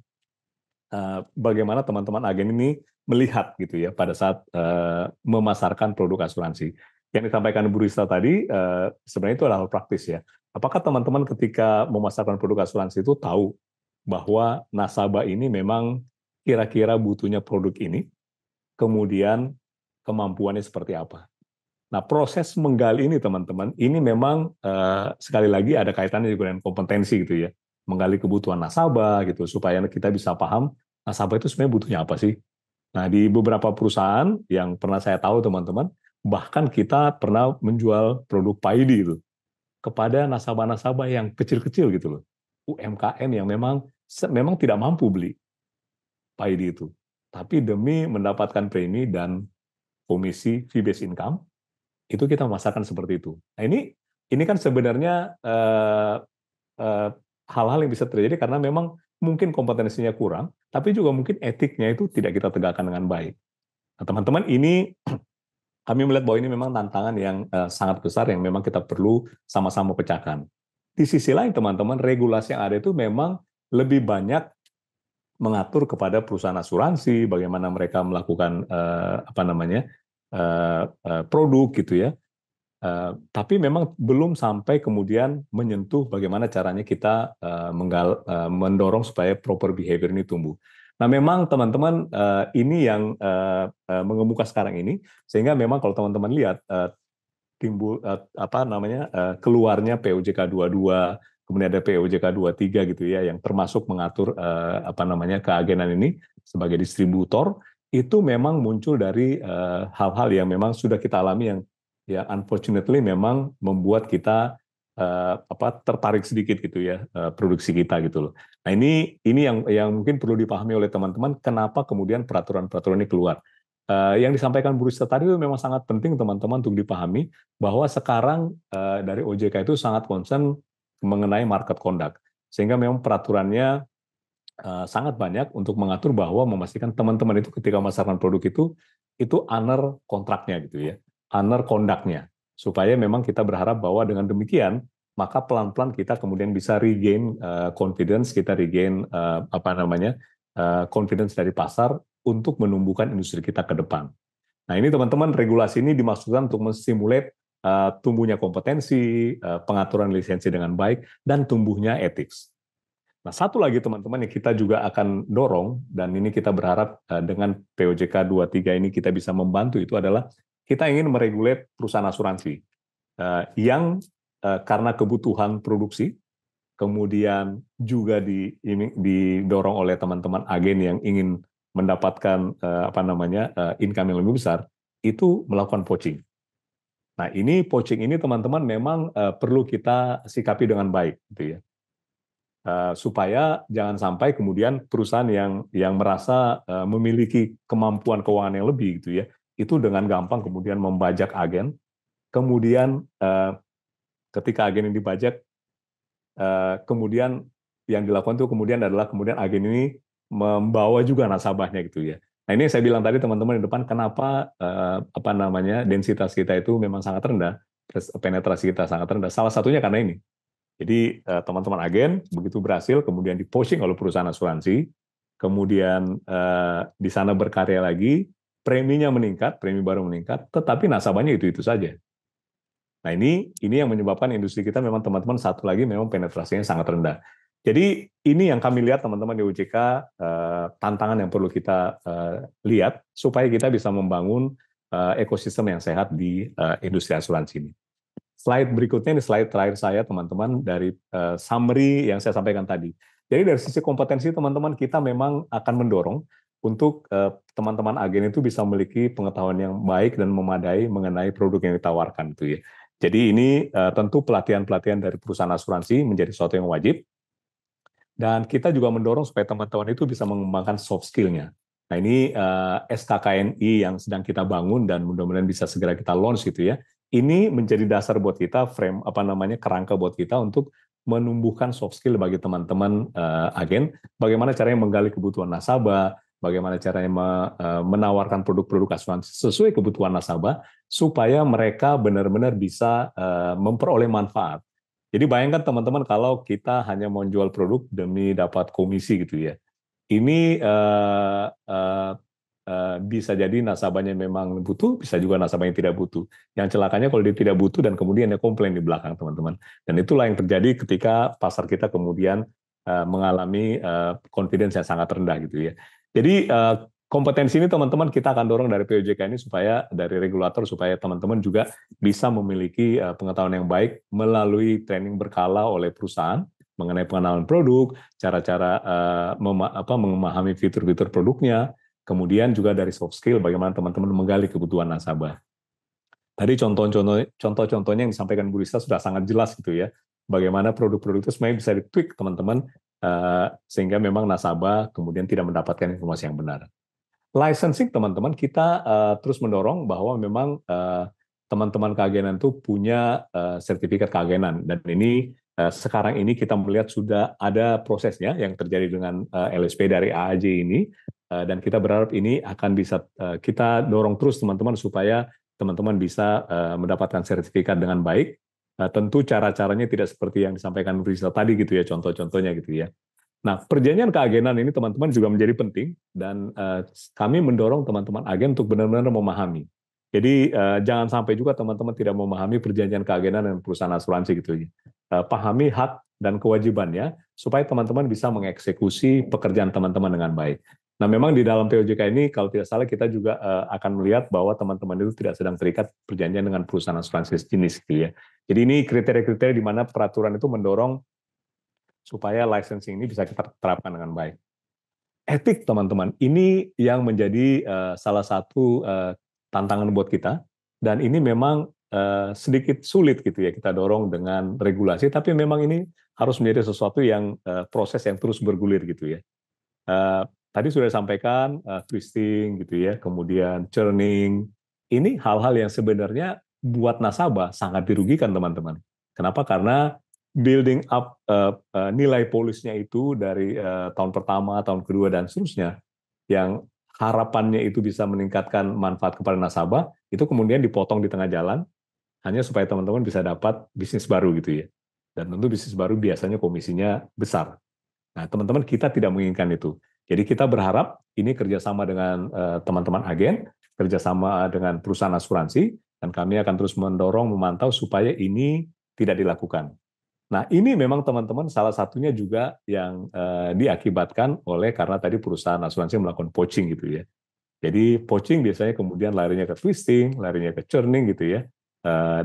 bagaimana teman-teman agen ini melihat gitu ya pada saat memasarkan produk asuransi. Yang disampaikan Bu Rista tadi sebenarnya itu adalah hal praktis ya. Apakah teman-teman ketika memasarkan produk asuransi itu tahu bahwa nasabah ini memang kira-kira butuhnya produk ini, kemudian kemampuannya seperti apa? Nah, proses menggali ini teman-teman, ini memang sekali lagi ada kaitannya juga dengan kompetensi gitu ya. Menggali kebutuhan nasabah gitu supaya kita bisa paham nasabah itu sebenarnya butuhnya apa sih. Nah, di beberapa perusahaan yang pernah saya tahu teman-teman, bahkan kita pernah menjual produk PAID itu kepada nasabah-nasabah yang kecil-kecil gitu loh. UMKM yang memang tidak mampu beli PAID itu. Tapi demi mendapatkan premi dan komisi fee based income, itu kita memasarkan seperti itu. Nah, ini kan sebenarnya hal-hal yang bisa terjadi karena memang mungkin kompetensinya kurang, tapi juga mungkin etiknya itu tidak kita tegakkan dengan baik. Nah, teman-teman, ini kami melihat bahwa ini memang tantangan yang sangat besar yang memang kita perlu sama-sama pecahkan. Di sisi lain, teman-teman, regulasi yang ada itu memang lebih banyak mengatur kepada perusahaan asuransi, bagaimana mereka melakukan produk gitu ya. Tapi memang belum sampai kemudian menyentuh bagaimana caranya kita mendorong supaya proper behavior ini tumbuh. Nah, memang teman-teman ini yang mengemuka sekarang ini, sehingga memang kalau teman-teman lihat timbul keluarnya POJK 22, kemudian ada POJK 23 gitu ya, yang termasuk mengatur keagenan ini sebagai distributor, itu memang muncul dari hal-hal yang memang sudah kita alami yang unfortunately memang membuat kita tertarik sedikit gitu ya produksi kita gitu loh. Nah, ini yang mungkin perlu dipahami oleh teman-teman kenapa kemudian peraturan-peraturan ini keluar. yang disampaikan Bu Rista tadi itu memang sangat penting teman-teman untuk dipahami bahwa sekarang dari OJK itu sangat concern mengenai market conduct, sehingga memang peraturannya sangat banyak untuk mengatur bahwa memastikan teman-teman itu ketika memasarkan produk itu honor kontraknya gitu ya, honor conduct-nya, supaya memang kita berharap bahwa dengan demikian maka pelan-pelan kita kemudian bisa regain confidence, kita regain confidence dari pasar untuk menumbuhkan industri kita ke depan. Nah ini teman-teman, regulasi ini dimaksudkan untuk menstimulate tumbuhnya kompetensi, pengaturan lisensi dengan baik, dan tumbuhnya ethics. Nah satu lagi teman-teman yang kita juga akan dorong, dan ini kita berharap dengan POJK 23 ini kita bisa membantu, itu adalah kita ingin meregulate perusahaan asuransi yang karena kebutuhan produksi, kemudian juga didorong oleh teman-teman agen yang ingin mendapatkan income yang lebih besar, itu melakukan poaching. Nah, poaching ini teman-teman memang perlu kita sikapi dengan baik, gitu ya. Supaya jangan sampai kemudian perusahaan yang merasa memiliki kemampuan keuangan yang lebih, gitu ya, itu dengan gampang kemudian membajak agen. Kemudian ketika agen ini dibajak, kemudian yang dilakukan itu kemudian adalah agen ini membawa juga nasabahnya gitu ya. Nah ini saya bilang tadi teman-teman di depan kenapa densitas kita itu memang sangat rendah, penetrasi kita sangat rendah. Salah satunya karena ini. Jadi teman-teman agen begitu berhasil kemudian di-poaching oleh perusahaan asuransi, kemudian di sana berkarya lagi, preminya meningkat, premi baru meningkat, tetapi nasabahnya itu saja. Nah ini yang menyebabkan industri kita memang teman-teman satu lagi memang penetrasinya sangat rendah. Jadi ini yang kami lihat teman-teman di OJK, tantangan yang perlu kita lihat supaya kita bisa membangun ekosistem yang sehat di industri asuransi ini. Slide berikutnya, ini slide terakhir saya teman-teman dari summary yang saya sampaikan tadi. Jadi dari sisi kompetensi teman-teman kita memang akan mendorong untuk teman-teman agen itu bisa memiliki pengetahuan yang baik dan memadai mengenai produk yang ditawarkan itu ya. Jadi ini tentu pelatihan-pelatihan dari perusahaan asuransi menjadi sesuatu yang wajib. Dan kita juga mendorong supaya teman-teman itu bisa mengembangkan soft skill-nya. Nah ini SKKNI yang sedang kita bangun dan mudah-mudahan bisa segera kita launch gitu ya. Ini menjadi dasar buat kita, kerangka buat kita untuk menumbuhkan soft skill bagi teman-teman agen. Bagaimana caranya menggali kebutuhan nasabah, bagaimana caranya menawarkan produk-produk asuransi sesuai kebutuhan nasabah, supaya mereka benar-benar bisa memperoleh manfaat. Jadi bayangkan teman-teman kalau kita hanya mau jual produk demi dapat komisi gitu ya. Ini bisa jadi nasabahnya memang butuh, bisa juga nasabahnya tidak butuh. Yang celakanya kalau dia tidak butuh dan kemudian dia komplain di belakang teman-teman. Dan itulah yang terjadi ketika pasar kita kemudian mengalami confidence yang sangat rendah gitu ya. Jadi kompetensi ini teman-teman kita akan dorong dari POJK ini supaya dari regulator supaya teman-teman juga bisa memiliki pengetahuan yang baik melalui training berkala oleh perusahaan mengenai pengenalan produk, cara-cara memahami fitur-fitur produknya, kemudian juga dari soft skill bagaimana teman-teman menggali kebutuhan nasabah. Tadi contoh-contohnya yang disampaikan Bu Rista sudah sangat jelas gitu ya. Bagaimana produk-produk itu sebenarnya bisa ditweak teman-teman sehingga memang nasabah kemudian tidak mendapatkan informasi yang benar. Licensing teman-teman kita terus mendorong bahwa memang teman-teman keagenan itu punya sertifikat keagenan dan ini sekarang ini kita melihat sudah ada prosesnya yang terjadi dengan LSP dari AAJ ini dan kita berharap ini akan bisa kita dorong terus teman-teman supaya teman-teman bisa mendapatkan sertifikat dengan baik. Tentu cara-caranya tidak seperti yang disampaikan Bu Rista tadi gitu ya, contoh-contohnya gitu ya. Nah, perjanjian keagenan ini teman-teman juga menjadi penting dan kami mendorong teman-teman agen untuk benar-benar memahami. Jadi jangan sampai juga teman-teman tidak memahami perjanjian keagenan dan perusahaan asuransi gitu ya. Pahami hak dan kewajibannya supaya teman-teman bisa mengeksekusi pekerjaan teman-teman dengan baik. Nah, memang di dalam POJK ini kalau tidak salah kita juga akan melihat bahwa teman-teman itu tidak sedang terikat perjanjian dengan perusahaan asuransi sejenis gitu ya. Jadi ini kriteria-kriteria di mana peraturan itu mendorong supaya licensing ini bisa kita terapkan dengan baik. Etik teman-teman, ini yang menjadi salah satu tantangan buat kita, dan ini memang sedikit sulit gitu ya kita dorong dengan regulasi, tapi memang ini harus menjadi sesuatu yang proses yang terus bergulir gitu ya. tadi sudah disampaikan twisting gitu ya, kemudian churning. Ini hal-hal yang sebenarnya buat nasabah sangat dirugikan teman-teman. Kenapa? Karena building up nilai polisnya itu dari tahun pertama, tahun kedua dan seterusnya, yang harapannya itu bisa meningkatkan manfaat kepada nasabah, itu kemudian dipotong di tengah jalan hanya supaya teman-teman bisa dapat bisnis baru gitu ya. Dan tentu bisnis baru biasanya komisinya besar. Nah, teman-teman, kita tidak menginginkan itu. Jadi kita berharap ini kerjasama dengan teman-teman agen, kerjasama dengan perusahaan asuransi, dan kami akan terus mendorong, memantau supaya ini tidak dilakukan. Nah, ini memang teman-teman salah satunya juga yang diakibatkan oleh karena tadi perusahaan asuransi melakukan poaching gitu ya. Jadi poaching biasanya kemudian larinya ke twisting, larinya ke churning gitu ya.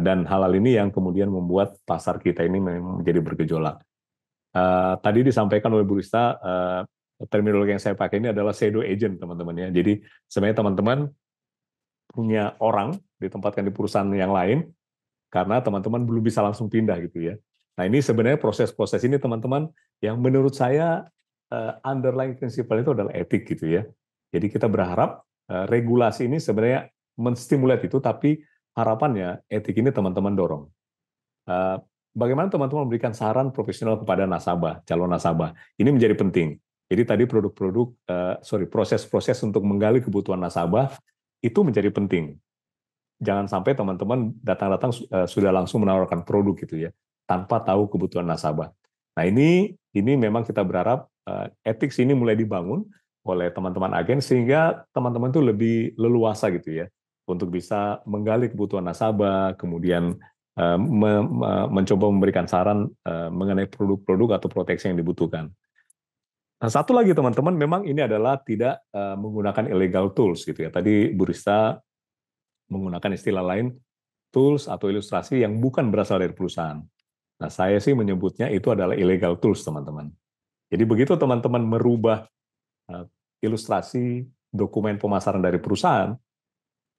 Dan hal-hal ini yang kemudian membuat pasar kita ini memang menjadi bergejolak. Tadi disampaikan oleh Bu Rista, terminologi yang saya pakai ini adalah shadow agent teman-teman ya. Jadi sebenarnya teman-teman punya orang ditempatkan di perusahaan yang lain karena teman-teman belum bisa langsung pindah gitu ya. Nah ini sebenarnya proses-proses ini teman-teman yang menurut saya underlying principle itu adalah etik gitu ya. Jadi kita berharap regulasi ini sebenarnya menstimulat itu, tapi harapannya etik ini teman-teman dorong. Bagaimana teman-teman memberikan saran profesional kepada nasabah, calon nasabah. Ini menjadi penting. Jadi tadi proses-proses untuk menggali kebutuhan nasabah itu menjadi penting. Jangan sampai teman-teman datang-datang sudah langsung menawarkan produk gitu ya, tanpa tahu kebutuhan nasabah. Nah ini memang kita berharap etik ini mulai dibangun oleh teman-teman agen sehingga teman-teman itu lebih leluasa gitu ya, untuk bisa menggali kebutuhan nasabah, kemudian mencoba memberikan saran mengenai produk-produk atau proteksi yang dibutuhkan. Nah, satu lagi teman-teman, memang ini adalah tidak menggunakan illegal tools gitu ya. Tadi Bu Rista menggunakan istilah lain, tools atau ilustrasi yang bukan berasal dari perusahaan. Nah, saya sih menyebutnya itu adalah illegal tools teman-teman. Jadi begitu teman-teman merubah ilustrasi dokumen pemasaran dari perusahaan,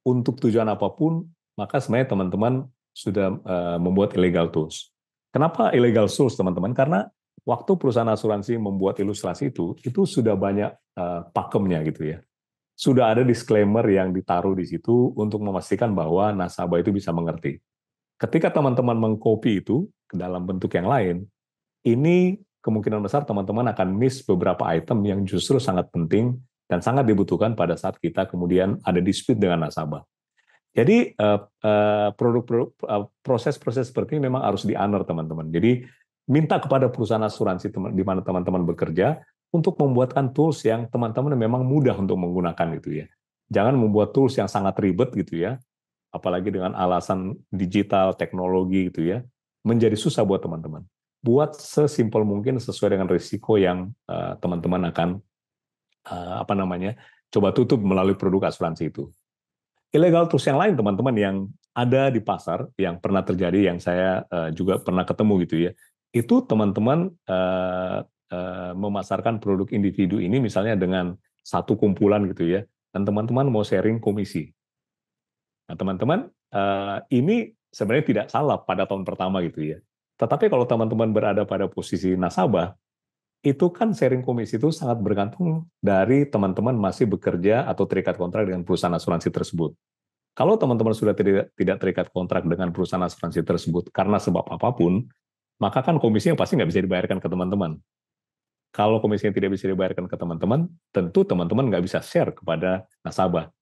untuk tujuan apapun, maka sebenarnya teman-teman sudah membuat illegal tools. Kenapa illegal tools, teman-teman? Karena waktu perusahaan asuransi membuat ilustrasi itu sudah banyak pakemnya gitu ya. Sudah ada disclaimer yang ditaruh di situ untuk memastikan bahwa nasabah itu bisa mengerti. Ketika teman-teman mengcopy itu ke dalam bentuk yang lain, ini kemungkinan besar teman-teman akan miss beberapa item yang justru sangat penting dan sangat dibutuhkan pada saat kita kemudian ada dispute dengan nasabah. Jadi proses-proses seperti ini memang harus di-honor teman-teman. Jadi minta kepada perusahaan asuransi di mana teman-teman bekerja untuk membuatkan tools yang teman-teman memang mudah untuk menggunakan gitu ya. Jangan membuat tools yang sangat ribet gitu ya, apalagi dengan alasan digital, teknologi gitu ya, menjadi susah buat teman-teman. Buat sesimpel mungkin sesuai dengan risiko yang teman-teman akan coba tutup melalui produk asuransi itu. Illegal tools yang lain teman-teman yang ada di pasar yang pernah terjadi, yang saya juga pernah ketemu gitu ya, itu teman-teman memasarkan produk individu ini misalnya dengan satu kumpulan gitu ya, dan teman-teman mau sharing komisi. Nah teman-teman, ini sebenarnya tidak salah pada tahun pertama gitu ya. Tetapi kalau teman-teman berada pada posisi nasabah, itu kan sharing komisi itu sangat bergantung dari teman-teman masih bekerja atau terikat kontrak dengan perusahaan asuransi tersebut. Kalau teman-teman sudah tidak terikat kontrak dengan perusahaan asuransi tersebut karena sebab apapun, maka kan komisinya pasti nggak bisa dibayarkan ke teman-teman. Kalau komisinya tidak bisa dibayarkan ke teman-teman, tentu teman-teman nggak bisa share kepada nasabah.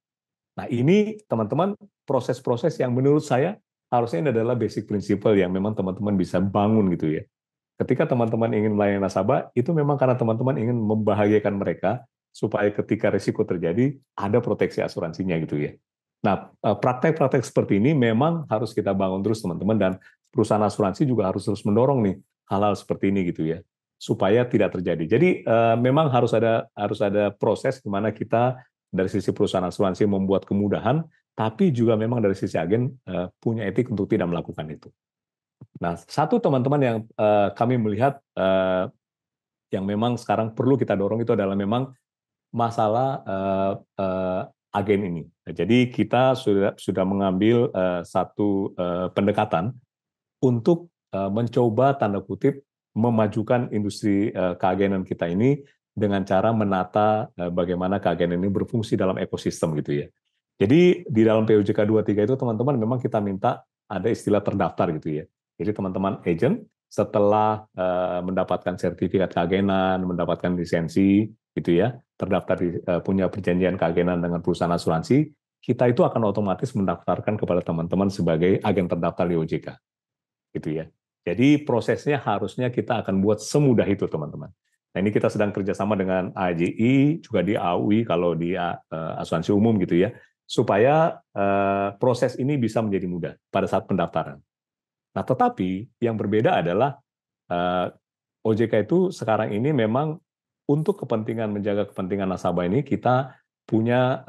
Nah ini teman-teman proses-proses yang menurut saya harusnya ini adalah basic principle yang memang teman-teman bisa bangun gitu ya. Ketika teman-teman ingin melayani nasabah, itu memang karena teman-teman ingin membahagiakan mereka supaya ketika risiko terjadi, ada proteksi asuransinya gitu ya. Nah, praktek-praktek seperti ini memang harus kita bangun terus teman-teman, dan perusahaan asuransi juga harus terus mendorong nih hal-hal seperti ini gitu ya, supaya tidak terjadi. Jadi memang harus ada proses di mana kita dari sisi perusahaan asuransi membuat kemudahan, tapi juga memang dari sisi agen punya etik untuk tidak melakukan itu. Nah, satu teman-teman yang kami melihat yang memang sekarang perlu kita dorong itu adalah memang masalah agen ini. Jadi kita sudah mengambil satu pendekatan untuk mencoba tanda kutip memajukan industri keagenan kita ini dengan cara menata bagaimana keagenan ini berfungsi dalam ekosistem gitu ya. Jadi di dalam POJK 23 itu teman-teman memang kita minta ada istilah terdaftar gitu ya. Jadi teman-teman agent setelah mendapatkan sertifikat keagenan, mendapatkan lisensi gitu ya, terdaftar punya perjanjian keagenan dengan perusahaan asuransi, kita itu akan otomatis mendaftarkan kepada teman-teman sebagai agen terdaftar di OJK. Gitu ya. Jadi prosesnya harusnya kita akan buat semudah itu teman-teman. Nah ini kita sedang kerjasama dengan AJI, juga di AUI kalau di asuransi umum gitu ya, supaya proses ini bisa menjadi mudah pada saat pendaftaran. Nah tetapi yang berbeda adalah OJK itu sekarang ini memang untuk kepentingan menjaga kepentingan nasabah ini kita punya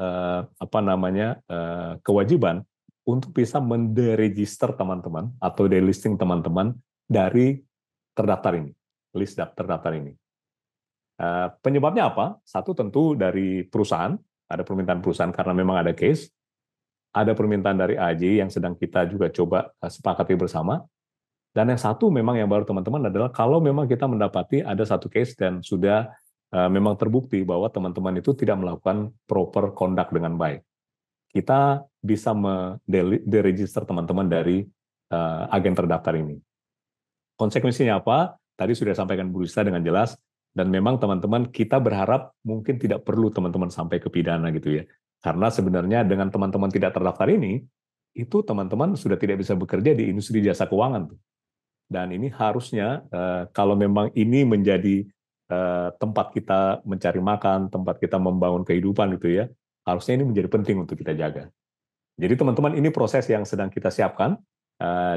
kewajiban untuk bisa menderegister teman-teman atau delisting teman-teman dari terdaftar ini, list terdaftar ini. Penyebabnya apa? Satu tentu dari perusahaan, ada permintaan perusahaan karena memang ada case, ada permintaan dari AJ yang sedang kita juga coba sepakati bersama, dan yang satu memang yang baru teman-teman adalah kalau memang kita mendapati ada satu case dan sudah memang terbukti bahwa teman-teman itu tidak melakukan proper conduct dengan baik. Kita bisa deregister teman-teman dari agen terdaftar ini. Konsekuensinya apa? Tadi sudah sampaikan Bu Rista dengan jelas, dan memang teman-teman kita berharap mungkin tidak perlu teman-teman sampai ke pidana gitu ya. Karena sebenarnya dengan teman-teman tidak terdaftar ini, itu teman-teman sudah tidak bisa bekerja di industri jasa keuangan. Dan ini harusnya kalau memang ini menjadi tempat kita mencari makan, tempat kita membangun kehidupan gitu ya, harusnya ini menjadi penting untuk kita jaga. Jadi teman-teman ini proses yang sedang kita siapkan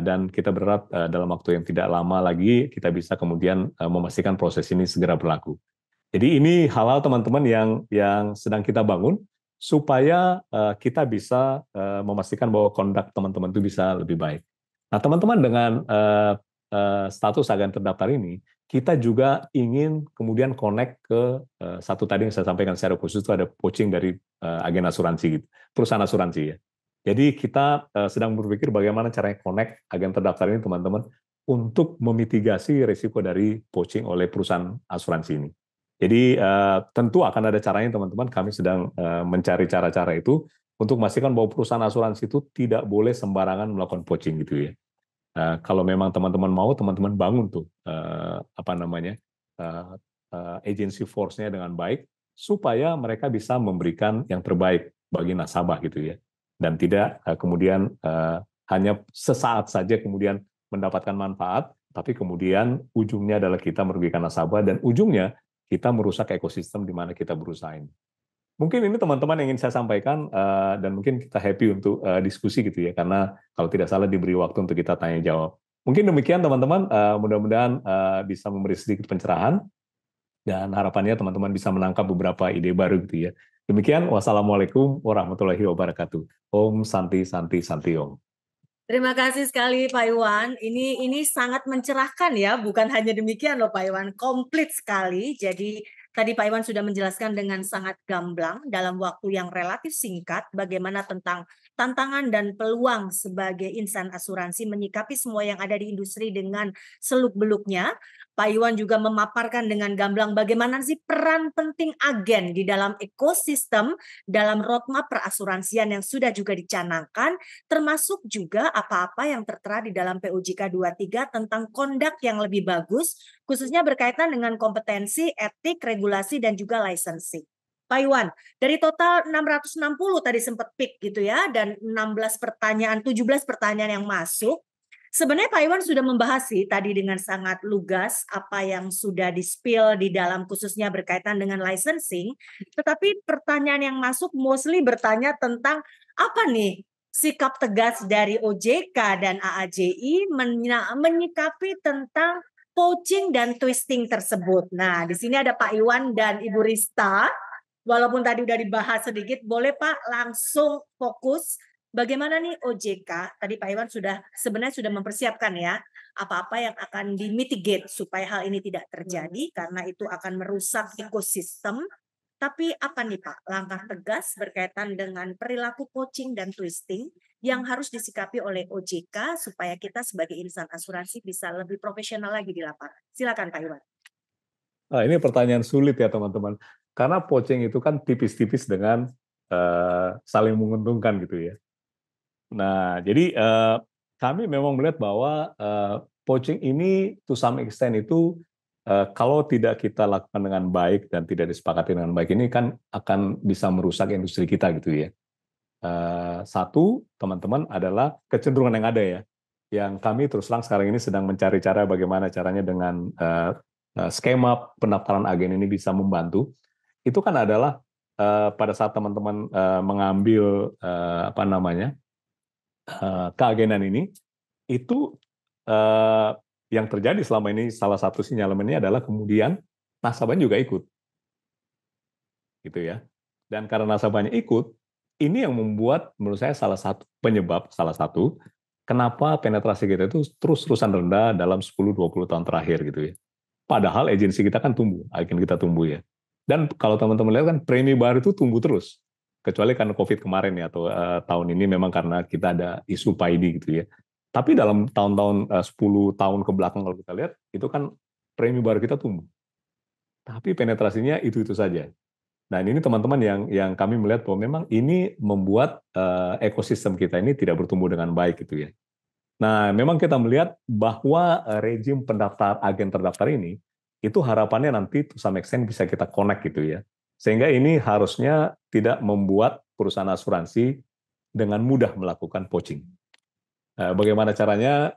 dan kita berharap dalam waktu yang tidak lama lagi kita bisa kemudian memastikan proses ini segera berlaku. Jadi ini hal-hal teman-teman yang sedang kita bangun supaya kita bisa memastikan bahwa conduct teman-teman itu bisa lebih baik. Nah teman-teman dengan status agen terdaftar ini, kita juga ingin kemudian connect ke satu tadi yang saya sampaikan secara khusus itu ada poaching dari agen asuransi, perusahaan asuransi ya. Jadi kita sedang berpikir bagaimana caranya connect agen terdaftar ini teman-teman untuk memitigasi risiko dari poaching oleh perusahaan asuransi ini. Jadi tentu akan ada caranya teman-teman, kami sedang mencari cara-cara itu untuk memastikan bahwa perusahaan asuransi itu tidak boleh sembarangan melakukan poaching gitu ya. Kalau memang teman-teman mau, teman-teman bangun tuh agency force-nya dengan baik supaya mereka bisa memberikan yang terbaik bagi nasabah gitu ya, dan tidak kemudian hanya sesaat saja kemudian mendapatkan manfaat, tapi kemudian ujungnya adalah kita merugikan nasabah dan ujungnya kita merusak ekosistem di mana kita berusaha ini. Mungkin ini teman-teman yang ingin saya sampaikan dan mungkin kita happy untuk diskusi gitu ya, karena kalau tidak salah diberi waktu untuk kita tanya jawab. Mungkin demikian teman-teman, mudah-mudahan bisa memberi sedikit pencerahan dan harapannya teman-teman bisa menangkap beberapa ide baru gitu ya. Demikian, wassalamualaikum warahmatullahi wabarakatuh. Om Santi Santi Santi Om. Terima kasih sekali Pak Iwan. Ini sangat mencerahkan ya, bukan hanya demikian loh Pak Iwan, komplit sekali. Jadi tadi Pak Iwan sudah menjelaskan dengan sangat gamblang dalam waktu yang relatif singkat bagaimana tentang tantangan dan peluang sebagai insan asuransi menyikapi semua yang ada di industri dengan seluk-beluknya. Pak Iwan juga memaparkan dengan gamblang bagaimana sih peran penting agen di dalam ekosistem, dalam roadmap perasuransian yang sudah juga dicanangkan, termasuk juga apa-apa yang tertera di dalam POJK 23 tentang kondak yang lebih bagus, khususnya berkaitan dengan kompetensi, etik, regulasi, dan juga licensing. Pak Iwan, dari total 660 tadi sempat pick gitu ya, dan 17 pertanyaan yang masuk, sebenarnya Pak Iwan sudah membahas sih tadi dengan sangat lugas apa yang sudah di-spill di dalam khususnya berkaitan dengan licensing, tetapi pertanyaan yang masuk mostly bertanya tentang apa nih sikap tegas dari OJK dan AAJI menyikapi tentang poaching dan twisting tersebut. Nah, di sini ada Pak Iwan dan Ibu Rista. Walaupun tadi udah dibahas sedikit, boleh Pak langsung fokus bagaimana nih OJK, tadi Pak Iwan sebenarnya sudah mempersiapkan ya, apa-apa yang akan dimitigate supaya hal ini tidak terjadi karena itu akan merusak ekosistem. Tapi apa nih Pak, langkah tegas berkaitan dengan perilaku poaching dan twisting yang harus disikapi oleh OJK supaya kita sebagai insan asuransi bisa lebih profesional lagi di lapangan. Silakan Pak Iwan. Ini pertanyaan sulit ya teman-teman. Karena poaching itu kan tipis-tipis dengan saling menguntungkan gitu ya. Nah, jadi kami memang melihat bahwa poaching ini to some extent itu kalau tidak kita lakukan dengan baik dan tidak disepakati dengan baik ini kan akan bisa merusak industri kita gitu ya. Satu, teman-teman, adalah kecenderungan yang ada ya, yang kami terus terang sekarang ini sedang mencari cara bagaimana caranya dengan skema pendaftaran agen ini bisa membantu. Itu kan adalah pada saat teman-teman mengambil apa namanya keagenan ini, itu yang terjadi selama ini salah satu sinyalemennya adalah kemudian nasabahnya juga ikut, gitu ya. Dan karena nasabahnya ikut, ini yang membuat menurut saya salah satu kenapa penetrasi kita itu terus-terusan rendah dalam 10-20 tahun terakhir gitu ya. Padahal agensi kita kan tumbuh, agen kita tumbuh ya. Dan kalau teman-teman lihat kan premi baru itu tumbuh terus. Kecuali karena COVID kemarin ya, atau tahun ini memang karena kita ada isu PAID gitu ya. Tapi dalam tahun-tahun 10 tahun ke belakang kalau kita lihat, itu kan premi baru kita tumbuh. Tapi penetrasinya itu-itu saja. Nah, ini teman-teman yang kami melihat bahwa memang ini membuat ekosistem kita ini tidak bertumbuh dengan baik gitu ya. Nah, memang kita melihat bahwa rejim pendaftar agen terdaftar ini itu harapannya nanti to some extent bisa kita connect gitu ya. Sehingga ini harusnya tidak membuat perusahaan asuransi dengan mudah melakukan poaching. Bagaimana caranya?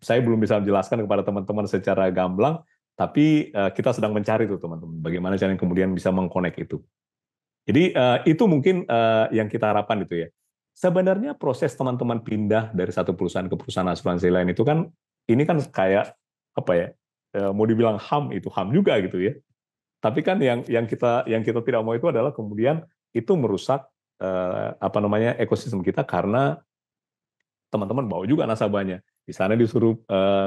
Saya belum bisa menjelaskan kepada teman-teman secara gamblang, tapi kita sedang mencari tuh teman-teman, bagaimana caranya kemudian bisa mengkonek itu. Jadi itu mungkin yang kita harapkan itu ya. Sebenarnya proses teman-teman pindah dari satu perusahaan ke perusahaan asuransi lain itu kan, ini kan kayak apa ya? Mau dibilang HAM itu HAM juga gitu ya. Tapi kan yang kita tidak mau itu adalah kemudian itu merusak apa namanya ekosistem kita karena teman-teman bawa juga nasabahnya. Di sana disuruh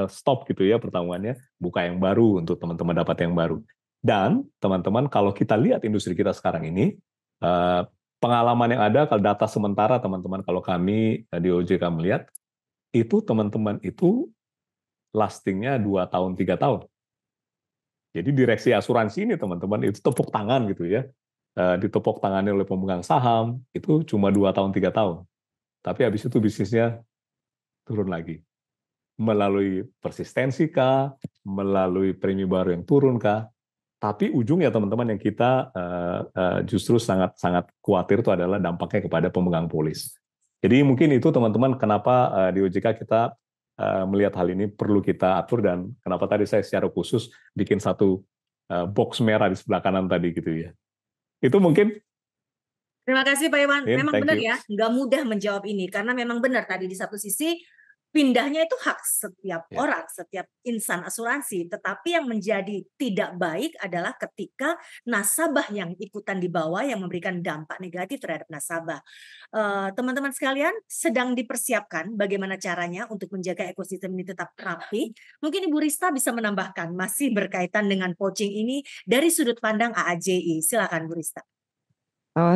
stop gitu ya pertemuannya, buka yang baru untuk teman-teman dapat yang baru. Dan teman-teman kalau kita lihat industri kita sekarang ini, pengalaman yang ada kalau data sementara teman-teman kalau kami di OJK melihat, itu teman-teman itu lastingnya 2 tahun, 3 tahun. Jadi direksi asuransi ini teman-teman itu tepuk tangan gitu ya, ditepuk tangannya oleh pemegang saham, itu cuma 2 tahun, 3 tahun. Tapi habis itu bisnisnya turun lagi. Melalui persistensi kah, melalui premi baru yang turun kah, tapi ujungnya teman-teman yang kita justru sangat khawatir itu adalah dampaknya kepada pemegang polis. Jadi mungkin itu teman-teman kenapa di OJK kita melihat hal ini perlu kita atur dan kenapa tadi saya secara khusus bikin satu box merah di sebelah kanan tadi gitu ya. Itu mungkin. Terima kasih Pak Iwan. Memang benar you. ya, nggak mudah menjawab ini karena memang benar tadi di satu sisi pindahnya itu hak setiap orang, setiap insan asuransi. Tetapi yang menjadi tidak baik adalah ketika nasabah yang ikutan di bawah yang memberikan dampak negatif terhadap nasabah. Teman-teman sekalian sedang dipersiapkan bagaimana caranya untuk menjaga ekosistem ini tetap rapi. Mungkin Ibu Rista bisa menambahkan masih berkaitan dengan poaching ini dari sudut pandang AAJI. Silakan Bu Rista.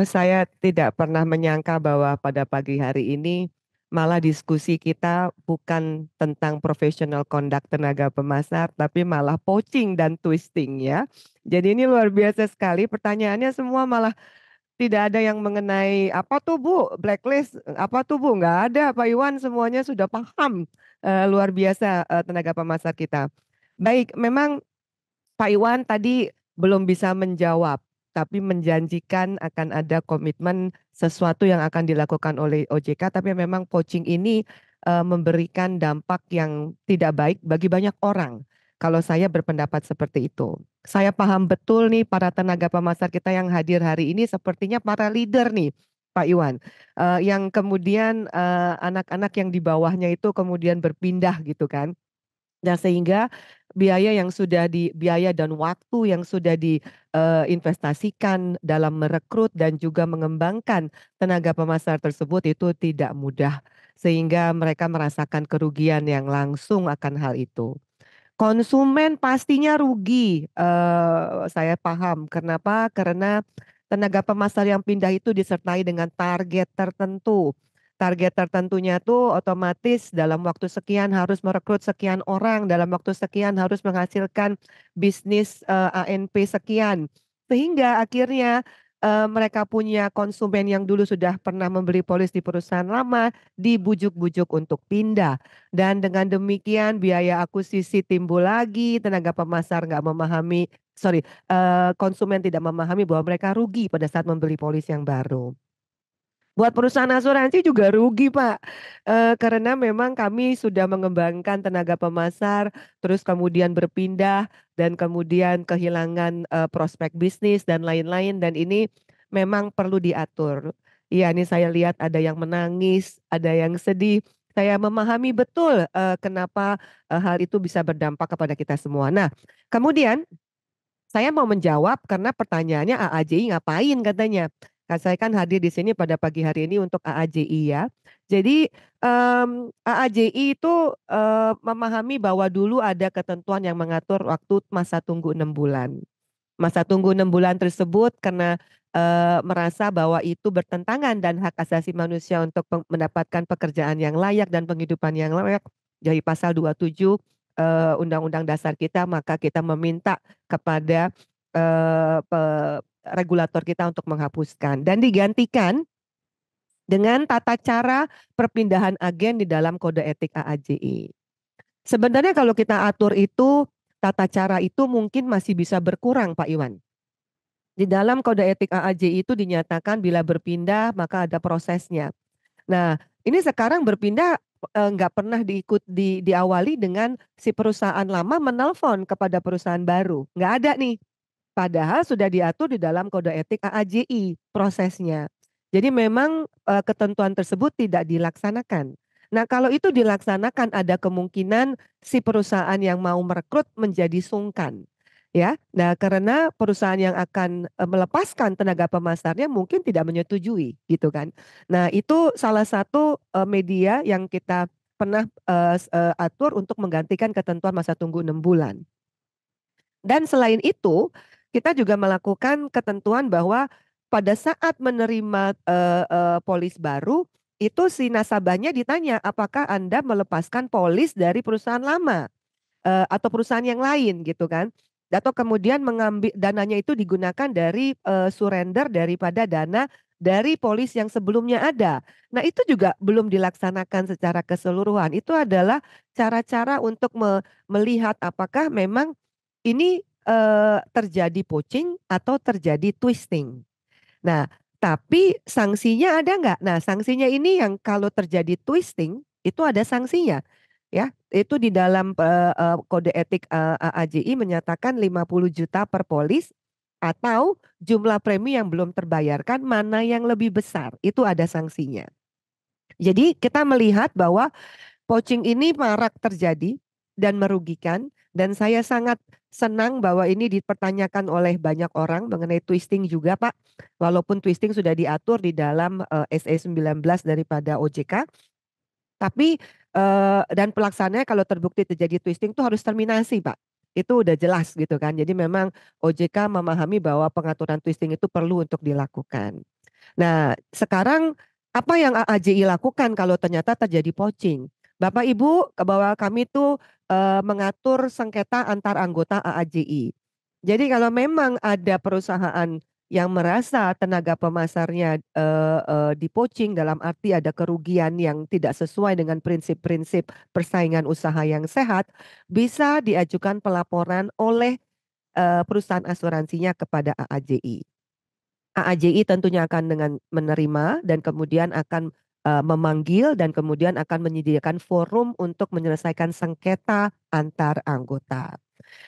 Saya tidak pernah menyangka bahwa pada pagi hari ini malah diskusi kita bukan tentang professional conduct tenaga pemasar, tapi malah poaching dan twisting ya. Jadi ini luar biasa sekali, pertanyaannya semua malah tidak ada yang mengenai apa tuh Bu, blacklist, apa tuh Bu, nggak ada Pak Iwan, semuanya sudah paham, luar biasa tenaga pemasar kita. Baik, memang Pak Iwan tadi belum bisa menjawab, tapi menjanjikan akan ada komitmen sesuatu yang akan dilakukan oleh OJK, tapi memang poaching ini memberikan dampak yang tidak baik bagi banyak orang. Kalau saya berpendapat seperti itu. Saya paham betul nih para tenaga pemasar kita yang hadir hari ini sepertinya para leader nih Pak Iwan. Yang kemudian anak-anak yang di bawahnya itu kemudian berpindah gitu kan. Nah sehingga biaya dan waktu yang sudah diinvestasikan dalam merekrut dan juga mengembangkan tenaga pemasar tersebut itu tidak mudah. Sehingga mereka merasakan kerugian yang langsung akan hal itu. Konsumen pastinya rugi, saya paham. Kenapa? Karena tenaga pemasar yang pindah itu disertai dengan target tertentu. target tertentunya tuh otomatis dalam waktu sekian harus merekrut sekian orang, dalam waktu sekian harus menghasilkan bisnis ANP sekian. Sehingga akhirnya mereka punya konsumen yang dulu sudah pernah membeli polis di perusahaan lama dibujuk-bujuk untuk pindah. Dan dengan demikian biaya akuisisi timbul lagi, tenaga pemasar nggak memahami, konsumen tidak memahami bahwa mereka rugi pada saat membeli polis yang baru. Buat perusahaan asuransi juga rugi Pak, karena memang kami sudah mengembangkan tenaga pemasar, terus kemudian berpindah dan kemudian kehilangan prospek bisnis dan lain-lain, dan ini memang perlu diatur. Iya, ini saya lihat ada yang menangis, ada yang sedih. Saya memahami betul kenapa hal itu bisa berdampak kepada kita semua. Nah, kemudian saya mau menjawab karena pertanyaannya AAJI ngapain katanya. Saya kan hadir di sini pada pagi hari ini untuk AAJI ya. Jadi AAJI itu memahami bahwa dulu ada ketentuan yang mengatur waktu masa tunggu 6 bulan. Masa tunggu 6 bulan tersebut karena merasa bahwa itu bertentangan dan hak asasi manusia untuk mendapatkan pekerjaan yang layak dan penghidupan yang layak dari pasal 27 Undang-Undang Dasar kita, maka kita meminta kepada regulator kita untuk menghapuskan dan digantikan dengan tata cara perpindahan agen di dalam kode etik AAJI. Sebenarnya kalau kita atur itu, tata cara itu mungkin masih bisa berkurang Pak Iwan. Di dalam kode etik AAJI itu dinyatakan bila berpindah maka ada prosesnya. Nah, ini sekarang berpindah nggak pernah diawali dengan si perusahaan lama menelpon kepada perusahaan baru. Nggak ada nih. Padahal sudah diatur di dalam kode etik AAJI prosesnya. Jadi memang ketentuan tersebut tidak dilaksanakan. Nah, kalau itu dilaksanakan ada kemungkinan si perusahaan yang mau merekrut menjadi sungkan. Ya. Nah, karena perusahaan yang akan melepaskan tenaga pemasarnya mungkin tidak menyetujui gitu kan. Nah, itu salah satu media yang kita pernah atur untuk menggantikan ketentuan masa tunggu 6 bulan. Dan selain itu, kita juga melakukan ketentuan bahwa pada saat menerima polis baru, itu si nasabahnya ditanya apakah Anda melepaskan polis dari perusahaan lama atau perusahaan yang lain gitu kan. Atau kemudian mengambil dananya itu digunakan dari surrender daripada dana dari polis yang sebelumnya ada. Nah, itu juga belum dilaksanakan secara keseluruhan. Itu adalah cara-cara untuk melihat apakah memang ini terjadi poaching atau terjadi twisting. Nah, tapi sanksinya ada nggak? Nah, sanksinya ini yang kalau terjadi twisting itu ada sanksinya. Ya, itu di dalam kode etik AAJI menyatakan 50 juta per polis atau jumlah premi yang belum terbayarkan mana yang lebih besar. Itu ada sanksinya. Jadi kita melihat bahwa poaching ini marak terjadi dan merugikan, dan saya sangat senang bahwa ini dipertanyakan oleh banyak orang mengenai twisting juga Pak. Walaupun twisting sudah diatur di dalam SE 19 daripada OJK. Tapi dan pelaksananya kalau terbukti terjadi twisting itu harus terminasi Pak. Itu udah jelas gitu kan. Jadi memang OJK memahami bahwa pengaturan twisting itu perlu untuk dilakukan. Nah, sekarang apa yang AAJI lakukan kalau ternyata terjadi poaching? Bapak Ibu, bahwa kami tuh mengatur sengketa antar anggota AAJI. Jadi kalau memang ada perusahaan yang merasa tenaga pemasarnya di-poaching dalam arti ada kerugian yang tidak sesuai dengan prinsip-prinsip persaingan usaha yang sehat, bisa diajukan pelaporan oleh perusahaan asuransinya kepada AAJI. AAJI tentunya akan dengan menerima dan kemudian akan memanggil dan kemudian akan menyediakan forum untuk menyelesaikan sengketa antar anggota.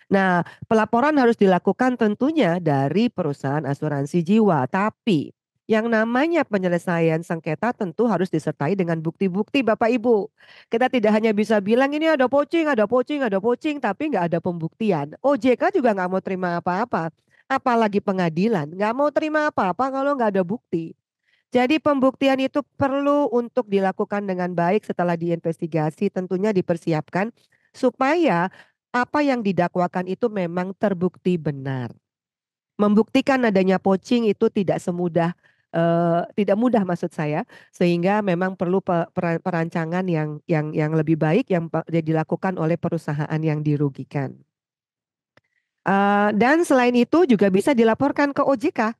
Nah, pelaporan harus dilakukan tentunya dari perusahaan asuransi jiwa, tapi yang namanya penyelesaian sengketa tentu harus disertai dengan bukti-bukti Bapak Ibu. Kita tidak hanya bisa bilang ini ada poaching, tapi nggak ada pembuktian. OJK juga nggak mau terima apa-apa, apalagi pengadilan nggak mau terima apa-apa kalau nggak ada bukti. Jadi pembuktian itu perlu untuk dilakukan dengan baik setelah diinvestigasi, tentunya dipersiapkan supaya apa yang didakwakan itu memang terbukti benar. Membuktikan adanya poaching itu tidak semudah tidak mudah maksud saya, sehingga memang perlu perancangan yang lebih baik yang dilakukan oleh perusahaan yang dirugikan. Dan selain itu juga bisa dilaporkan ke OJK.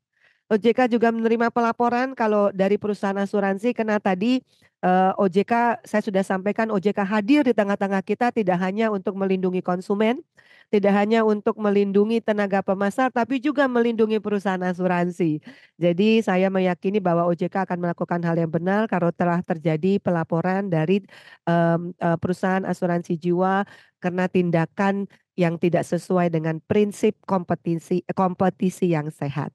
OJK juga menerima pelaporan kalau dari perusahaan asuransi, karena tadi OJK, saya sudah sampaikan, OJK hadir di tengah-tengah kita tidak hanya untuk melindungi konsumen, tidak hanya untuk melindungi tenaga pemasar, tapi juga melindungi perusahaan asuransi. Jadi saya meyakini bahwa OJK akan melakukan hal yang benar kalau telah terjadi pelaporan dari perusahaan asuransi jiwa karena tindakan yang tidak sesuai dengan prinsip kompetisi yang sehat.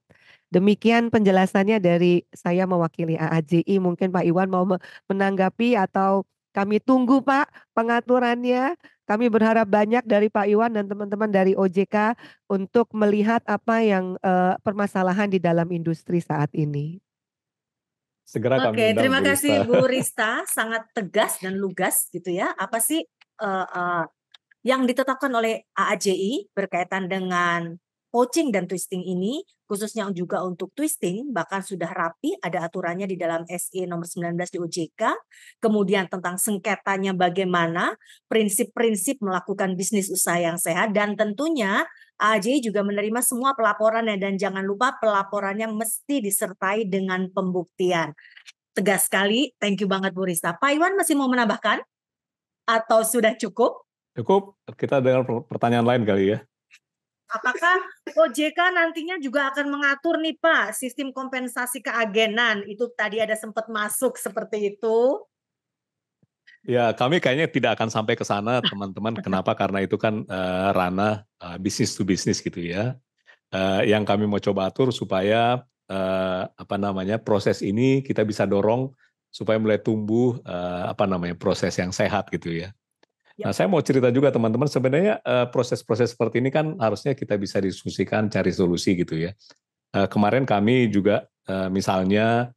Demikian penjelasannya dari saya mewakili AAJI. Mungkin Pak Iwan mau menanggapi atau kami tunggu Pak pengaturannya. Kami berharap banyak dari Pak Iwan dan teman-teman dari OJK untuk melihat apa yang permasalahan di dalam industri saat ini. Segera kami Oke, undang terima Bu kasih Rista. Bu Rista, sangat tegas dan lugas gitu ya. Apa sih yang ditetapkan oleh AAJI berkaitan dengan poaching dan twisting ini, khususnya juga untuk twisting, bahkan sudah rapi, ada aturannya di dalam SE nomor 19 di OJK, kemudian tentang sengketanya bagaimana, prinsip-prinsip melakukan bisnis usaha yang sehat, dan tentunya AAJI juga menerima semua pelaporannya, dan jangan lupa pelaporannya mesti disertai dengan pembuktian. Tegas sekali, thank you banget Bu Rista. Pak Iwan masih mau menambahkan? Atau sudah cukup? Cukup, kita dengan pertanyaan lain kali ya. Apakah OJK nantinya juga akan mengatur nih Pak, sistem kompensasi keagenan? Itu tadi ada sempat masuk seperti itu. Ya, kami kayaknya tidak akan sampai ke sana, teman-teman. Kenapa? Karena itu kan ranah bisnis to bisnis gitu ya. Yang kami mau coba atur supaya proses ini kita bisa dorong supaya mulai tumbuh proses yang sehat gitu ya. Nah, saya mau cerita juga teman-teman, sebenarnya proses-proses seperti ini kan harusnya kita bisa diskusikan, cari solusi gitu ya. Kemarin kami juga misalnya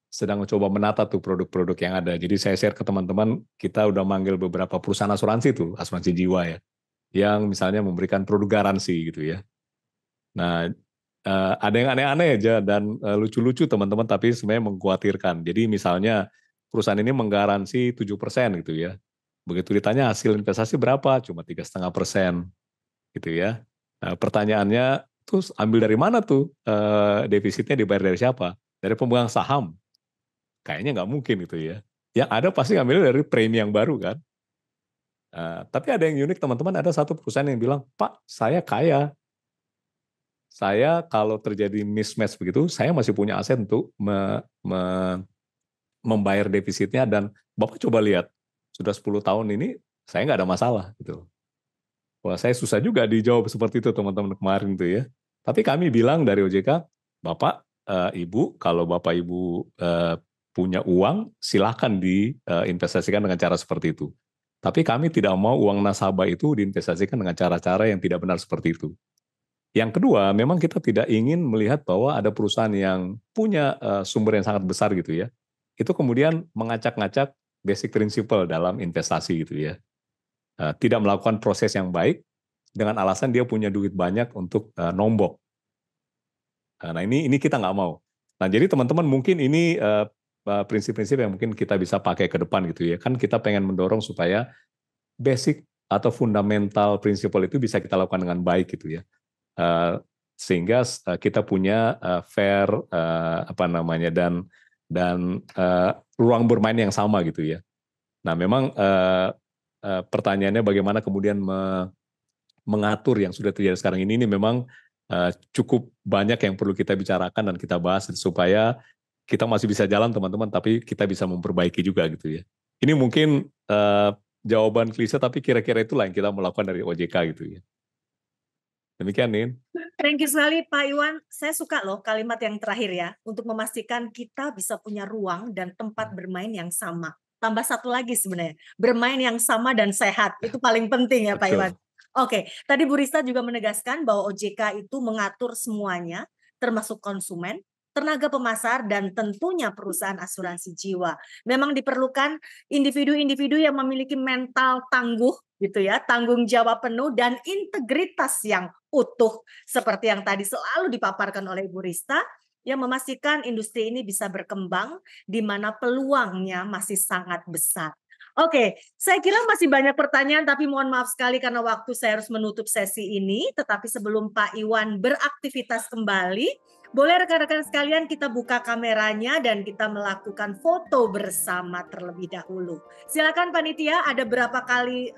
sedang mencoba menata tuh produk-produk yang ada. Jadi saya share ke teman-teman, kita udah manggil beberapa perusahaan asuransi tuh, asuransi jiwa ya, yang misalnya memberikan produk garansi gitu ya. Nah, ada yang aneh-aneh aja dan lucu-lucu teman-teman, tapi sebenarnya mengkhawatirkan. Jadi misalnya perusahaan ini menggaransi 7% gitu ya. Begitu ditanya hasil investasi berapa, cuma 3,5% gitu ya. Nah, pertanyaannya, terus ambil dari mana tuh defisitnya, dibayar dari siapa? Dari pemegang saham? Kayaknya nggak mungkin gitu ya. Yang ada pasti ambil dari premi yang baru kan. Tapi ada yang unik teman-teman, ada satu perusahaan yang bilang, Pak, saya kaya. Saya kalau terjadi mismatch begitu, saya masih punya aset untuk membayar defisitnya, dan Bapak coba lihat, sudah 10 tahun ini saya nggak ada masalah gitu. Wah, saya susah juga dijawab seperti itu teman-teman kemarin tuh ya. Tapi kami bilang dari OJK, Bapak, Ibu, kalau Bapak Ibu punya uang, silakan diinvestasikan dengan cara seperti itu. Tapi kami tidak mau uang nasabah itu diinvestasikan dengan cara-cara yang tidak benar seperti itu. Yang kedua, memang kita tidak ingin melihat bahwa ada perusahaan yang punya sumber yang sangat besar gitu ya. Itu kemudian mengacak-ngacak basic principle dalam investasi gitu ya. Tidak melakukan proses yang baik dengan alasan dia punya duit banyak untuk nombok. Nah ini kita nggak mau. Nah jadi teman-teman mungkin ini prinsip-prinsip yang mungkin kita bisa pakai ke depan gitu ya. Kan kita pengen mendorong supaya basic atau fundamental prinsipal itu bisa kita lakukan dengan baik gitu ya. Sehingga kita punya fair dan ruang bermain yang sama gitu ya. Nah memang pertanyaannya bagaimana kemudian mengatur yang sudah terjadi sekarang ini memang cukup banyak yang perlu kita bicarakan dan kita bahas supaya kita masih bisa jalan teman-teman, tapi kita bisa memperbaiki juga gitu ya. Ini mungkin jawaban klise, tapi kira-kira itulah yang kita melakukan dari OJK gitu ya. Demikian, Nin. Thank you sekali Pak Iwan. Saya suka loh kalimat yang terakhir ya, untuk memastikan kita bisa punya ruang dan tempat bermain yang sama. Tambah satu lagi sebenarnya, bermain yang sama dan sehat. Itu paling penting ya Pak Iwan. Oke, tadi Bu Rista juga menegaskan bahwa OJK itu mengatur semuanya, termasuk konsumen, tenaga pemasar, dan tentunya perusahaan asuransi jiwa. Memang diperlukan individu-individu yang memiliki mental tangguh gitu ya, tanggung jawab penuh dan integritas yang utuh seperti yang tadi selalu dipaparkan oleh Ibu Rista. yang memastikan industri ini bisa berkembang di mana peluangnya masih sangat besar. Oke, saya kira masih banyak pertanyaan, tapi mohon maaf sekali karena waktu saya harus menutup sesi ini. Tetapi sebelum Pak Iwan beraktivitas kembali, boleh rekan-rekan sekalian kita buka kameranya dan kita melakukan foto bersama terlebih dahulu. Silakan panitia, ada berapa kali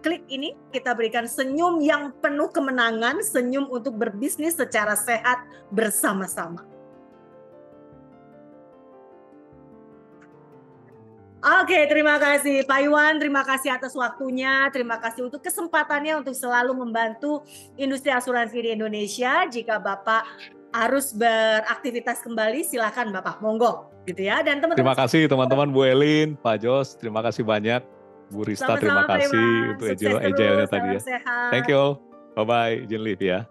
klik ini, kita berikan senyum yang penuh kemenangan, senyum untuk berbisnis secara sehat bersama-sama. Oke, terima kasih Pak Iwan, terima kasih atas waktunya, terima kasih untuk kesempatannya untuk selalu membantu industri asuransi di Indonesia. Jika Bapak harus beraktivitas kembali, silakan Bapak, monggo, gitu ya. Dan teman-teman. Terima kasih teman-teman, Bu Elin, Pak Jos, terima kasih banyak, Bu Rista, terima kasih untuk agile-nya tadi ya. Sehat. Thank you all, bye bye, izin live ya.